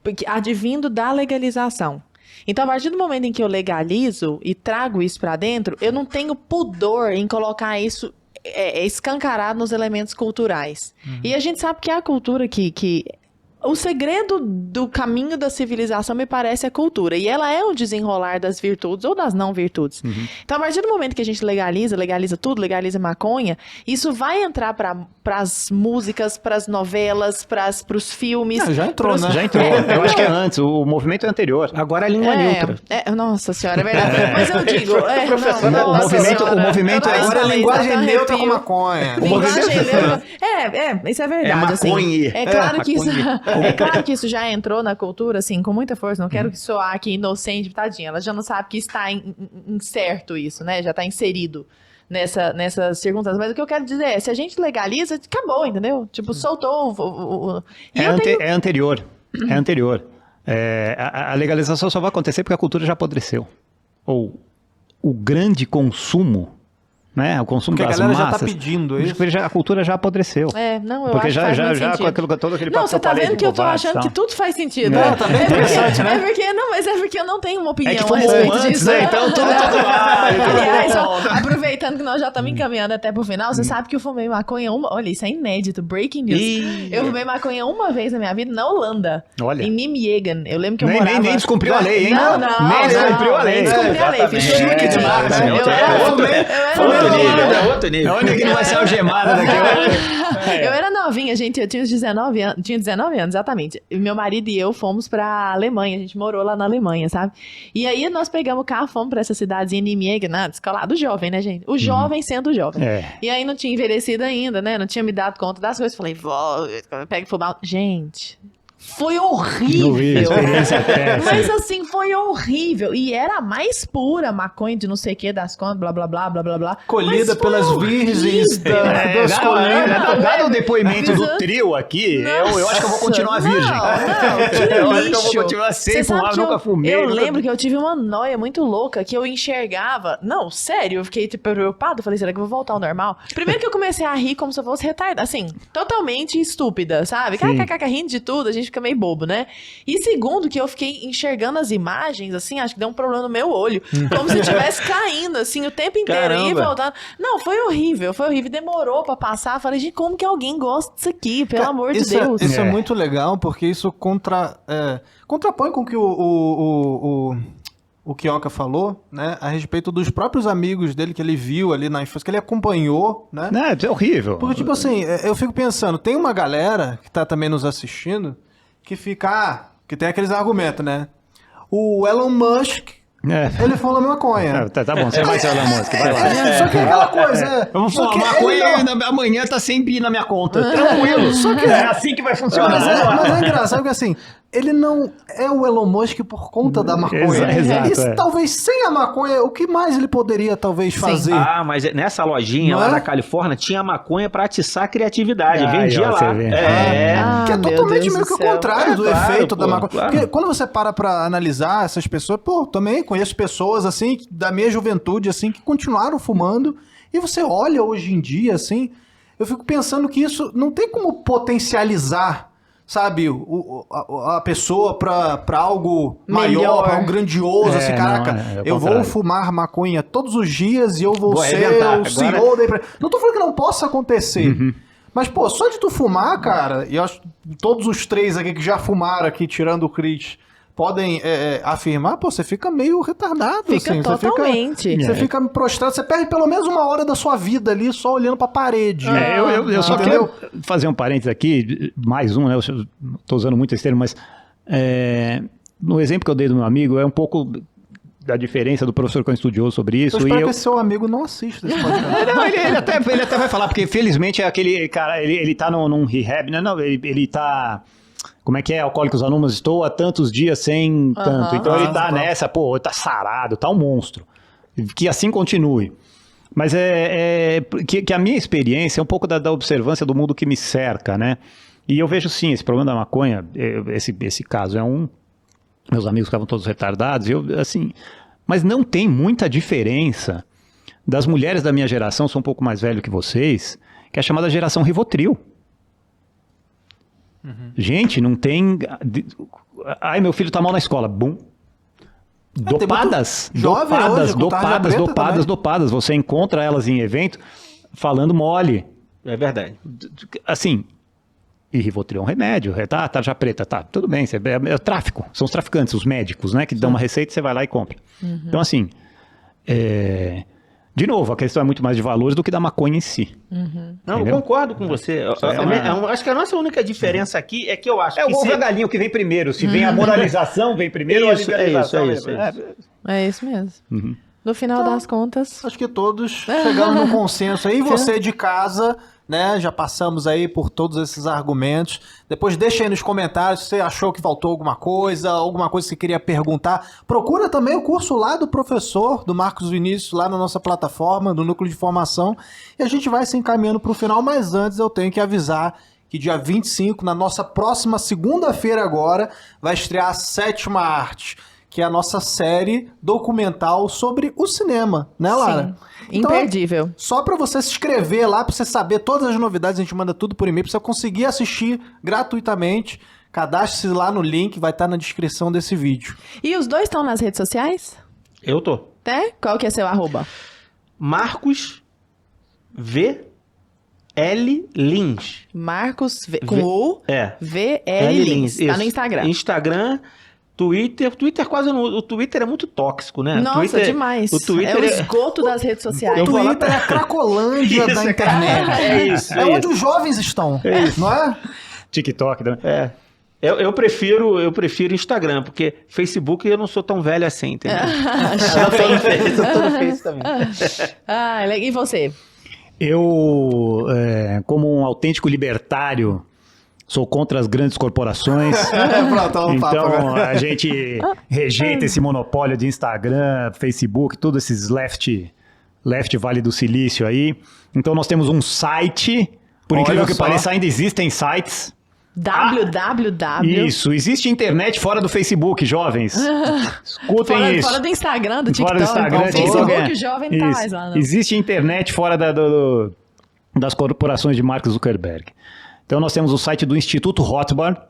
Porque, advindo da legalização. Então, a partir do momento em que eu legalizo e trago isso pra dentro, eu não tenho pudor em colocar isso escancarado nos elementos culturais. E a gente sabe que é a cultura que o segredo do caminho da civilização, me parece, é a cultura. E ela é o desenrolar das virtudes ou das não virtudes. Então, a partir do momento que a gente legaliza tudo, legaliza maconha, isso vai entrar para as músicas, para as novelas, para os filmes. Já entrou, né? Já entrou. Eu acho que é antes, o movimento é anterior. Agora a língua neutra. Nossa senhora, é verdade. Mas eu digo... Professor, o movimento é Agora a linguagem neutra com a maconha. linguagem neutra. Isso é verdade. assim. maconhe. É claro que isso... É claro que isso já entrou na cultura, assim, com muita força. Não quero soar aqui inocente, tadinha. Ela já não sabe que está incerto isso, né? Já está inserido nessa circunstância. Mas o que eu quero dizer é, se a gente legaliza, acabou, entendeu? Tipo, soltou E eu tenho... É anterior. É anterior. A legalização só vai acontecer porque a cultura já apodreceu. Ou o grande consumo, né? O consumo Porque das a galera massas. já tá pedindo isso. Porque a cultura já apodreceu. Não, eu Porque acho que faz muito já com sentido. todo aquele Não, papo você tá falei vendo de que eu tô Kovács e achando tal. que tudo faz sentido. Tá bem interessante, né? Mas é porque eu não tenho uma opinião É que a fumou respeito antes, disso. né? Então tudo vale. Aliás, ó, aproveitando que nós já estamos encaminhando até pro final, você sabe que eu fumei maconha olha, isso é inédito, breaking news. Eu fumei maconha uma vez na minha vida na Holanda, Olha. em Nijmegen. Eu lembro que eu Nem morava... descumpriu a lei, hein? Não, Nem descumpriu a lei. Nem descumpriu a lei. Fiz Exatamente. chique demais, né? É outro nível. A única que não vai ser algemada daqui. Eu era novinha, gente, eu tinha uns 19 anos, exatamente. E meu marido e eu fomos pra Alemanha, a gente morou lá na Alemanha, sabe? E aí nós pegamos o carro, fomos pra essa cidadezinha Nijmegen, descolado jovem, né, gente? O jovem sendo jovem. E aí não tinha envelhecido ainda, né? Não tinha me dado conta das coisas. Falei, vó, pega e fumar. Gente... Foi horrível. Experiência péssima. Mas assim, foi horrível. E era a mais pura maconha de não sei o que das contas, blá, blá, blá, blá, blá, blá. Colhida Mas foi pelas virgens das colinas. Dado o depoimento do trio aqui, eu acho que eu vou continuar virgem. Não, que Eu acho que eu vou lixo. continuar sem Você sabe fumar, que nunca fumei. Eu lembro que eu tive uma noia muito louca, que eu enxergava... Não, sério, eu fiquei tipo, preocupado. Falei, será que eu vou voltar ao normal? Primeiro que eu comecei a rir como se eu fosse retardada. Assim, totalmente estúpida, sabe? Kkk, rindo de tudo, a gente fica meio bobo, né? E segundo, que eu fiquei enxergando as imagens, assim, acho que deu um problema no meu olho. Como se eu estivesse caindo, assim, o tempo inteiro. E voltando. Não, foi horrível. Demorou pra passar. Falei, gente, como que alguém gosta disso aqui? Pelo amor de Deus. Isso é muito legal, porque isso contrapõe com o que o Kioka falou, né? A respeito dos próprios amigos dele que ele viu ali na infância, que ele acompanhou, né? É horrível. Porque, tipo assim, eu fico pensando, tem uma galera que tá também nos assistindo que fica, que tem aqueles argumentos, né? O Elon Musk, ele falou maconha. Tá bom, você vai ser o Elon Musk, vai lá. Só que é aquela coisa... Vamos só falar, que maconha ele não- amanhã tá sem bi na minha conta. Tranquilo. Só que É assim que vai funcionar. Mas é engraçado que assim, ele não é o Elon Musk por conta da maconha. Exato. Talvez sem a maconha, o que mais ele poderia talvez fazer? Ah, mas nessa lojinha Não lá é? na Califórnia tinha maconha pra atiçar a criatividade. Vendia ó, lá. você vê. Que é meu totalmente Deus meio do que o céu. contrário do Claro, efeito da pô, maconha. claro. Porque quando você para pra analisar essas pessoas, também conheço pessoas assim, da minha juventude, assim, que continuaram fumando, e você olha hoje em dia, assim, eu fico pensando que isso não tem como potencializar, sabe, a pessoa pra algo maior, Melhor. pra algo grandioso, assim, caraca, não, é o eu vou contrário. fumar maconha todos os dias e eu vou ser arrebentar. o CEO da empresa. Não tô falando que não possa acontecer. Uhum. Mas, pô, só de tu fumar, cara, e eu acho que todos os três aqui que já fumaram aqui, tirando o Chris, podem afirmar, pô, você fica meio retardado, Fica assim. totalmente. Você fica prostrado, você perde pelo menos uma hora da sua vida ali só olhando pra parede. Eu só Entendeu? quero fazer um parênteses aqui, mais um, né? Eu tô usando muito esse termo, mas no exemplo que eu dei do meu amigo, é um pouco da diferença do professor que é um estudioso sobre isso. Eu espero que esse seu amigo não assista esse podcast. Não, ele até vai falar, porque felizmente é aquele cara, ele tá num rehab, né? Não, ele tá... Como é que é? Alcoólicos Anônimos, estou há tantos dias sem tanto. Então ele tá nessa, pô, tá sarado, tá um monstro. Que assim continue. Mas que a minha experiência é um pouco da observância do mundo que me cerca, né? E eu vejo sim, esse problema da maconha, esse caso é um... Meus amigos estavam todos retardados, mas não tem muita diferença das mulheres da minha geração, sou um pouco mais velho que vocês, que é a chamada geração Rivotril. Gente, não tem... Ai, meu filho tá mal na escola. Bum. Dopadas. jovem hoje, com tarja preta também. Dopadas. Você encontra elas em evento falando mole. É verdade. Assim... E Rivotril é um remédio, tarja preta, tá, tudo bem, é tráfico, são os traficantes, os médicos, né, que dão uma receita e você vai lá e compra. Então, assim, de novo, a questão é muito mais de valores do que da maconha em si. Não, Entendeu? eu concordo com você. Acho que a nossa única diferença aqui é que eu acho É o que... ovo e a galinha, o que vem primeiro, se vem a moralização, vem primeiro, Isso, ou a legalização. é isso. É isso mesmo. No final das contas... Acho que todos chegamos num consenso aí. Você de casa, né? Já passamos aí por todos esses argumentos. Depois deixa aí nos comentários se você achou que faltou alguma coisa que você queria perguntar. Procura também o curso lá do professor, do Marcos Vinícius, lá na nossa plataforma, do Núcleo de Formação. E a gente vai se encaminhando para o final, mas antes eu tenho que avisar que dia 25, na nossa próxima segunda-feira agora, vai estrear a Sétima Arte, que é a nossa série documental sobre o cinema, né, Lara? Sim, imperdível. Só para você se inscrever lá, para você saber todas as novidades, a gente manda tudo por e-mail, para você conseguir assistir gratuitamente. Cadastre-se lá no link, vai estar na descrição desse vídeo. E os dois estão nas redes sociais? Eu tô. Qual que é seu arroba? Marcos V. L. Lins. Marcos com U. V. L. Lins. Tá no Instagram. Instagram, Twitter. Twitter quase não. O Twitter é muito tóxico, né? Nossa, Twitter, demais. O Twitter é o esgoto das redes sociais. O Twitter é a Cracolândia da internet. É isso. É onde os jovens estão, não é? TikTok, né? Eu prefiro Instagram, porque Facebook eu não sou tão velho assim, entendeu? Eu tô no Face também. E você? Eu, como um autêntico libertário, sou contra as grandes corporações. Então, a gente rejeita esse monopólio de Instagram, Facebook, todos esses left Vale do Silício aí. Então, nós temos um site, por incrível que pareça, ainda existem sites. www. Isso, existe internet fora do Facebook, jovens. Escutem isso. Fora do Instagram, do TikTok. Fora do Instagram, Facebook, o jovem não tá mais lá, não. Existe internet fora das corporações de Mark Zuckerberg. Então nós temos o site do Instituto Rothbard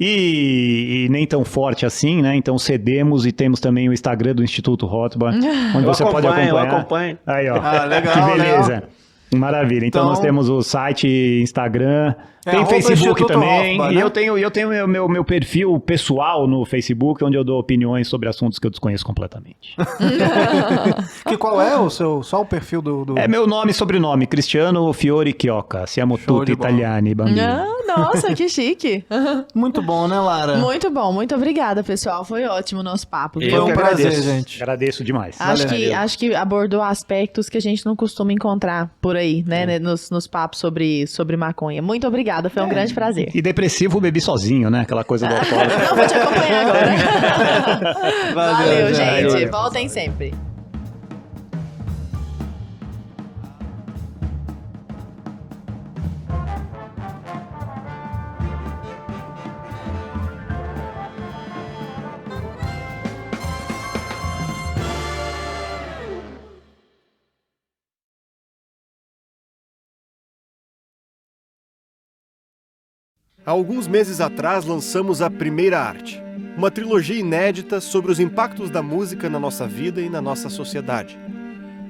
e nem tão forte assim, né? Então cedemos e temos também o Instagram do Instituto Rothbard, onde você pode acompanhar. Eu acompanho. Aí, ó. Legal, que beleza. legal. Maravilha. Então nós temos o site, Instagram, tem @Instituto Facebook também. Rothbard, e né? eu tenho meu perfil pessoal no Facebook, onde eu dou opiniões sobre assuntos que eu desconheço completamente. Qual é só o perfil do... É meu nome e sobrenome, Cristiano Fiore Chiocca. Siamo tutti italiani, bambini. Nossa, que chique. Muito bom, né, Lara? Muito bom, muito obrigada, pessoal. Foi ótimo o nosso papo. Foi um prazer, gente. Agradeço demais. Acho que abordou aspectos que a gente não costuma encontrar por aí, né? Nos papos sobre maconha. Muito obrigada, foi um grande prazer. E depressivo bebi sozinho, né? Aquela coisa do alcoólatra. Não, vou te acompanhar agora. Valeu, gente. Valeu. Voltem sempre. Há alguns meses atrás lançamos a Primeira Arte, uma trilogia inédita sobre os impactos da música na nossa vida e na nossa sociedade.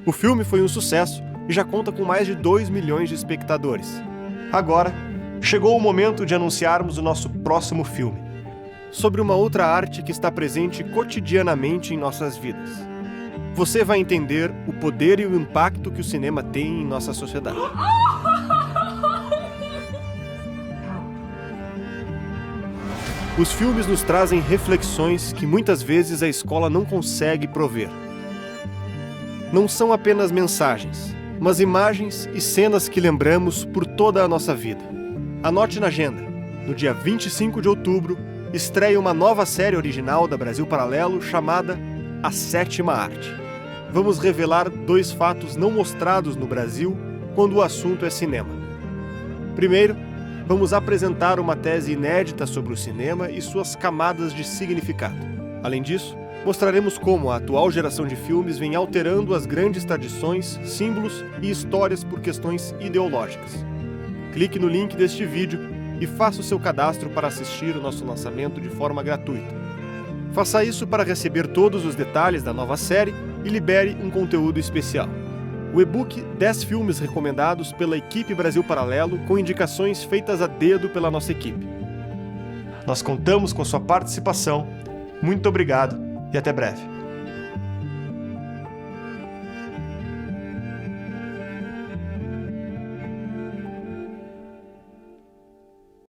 O filme foi um sucesso e já conta com mais de 2 milhões de espectadores. Agora, chegou o momento de anunciarmos o nosso próximo filme, sobre uma outra arte que está presente cotidianamente em nossas vidas. Você vai entender o poder e o impacto que o cinema tem em nossa sociedade. Os filmes nos trazem reflexões que muitas vezes a escola não consegue prover. Não são apenas mensagens, mas imagens e cenas que lembramos por toda a nossa vida. Anote na agenda. No dia 25 de outubro, estreia uma nova série original da Brasil Paralelo chamada A Sétima Arte. Vamos revelar 2 fatos não mostrados no Brasil quando o assunto é cinema. Primeiro, vamos apresentar uma tese inédita sobre o cinema e suas camadas de significado. Além disso, mostraremos como a atual geração de filmes vem alterando as grandes tradições, símbolos e histórias por questões ideológicas. Clique no link deste vídeo e faça o seu cadastro para assistir o nosso lançamento de forma gratuita. Faça isso para receber todos os detalhes da nova série e libere um conteúdo especial. O e-book 10 filmes recomendados pela equipe Brasil Paralelo, com indicações feitas a dedo pela nossa equipe. Nós contamos com sua participação. Muito obrigado e até breve.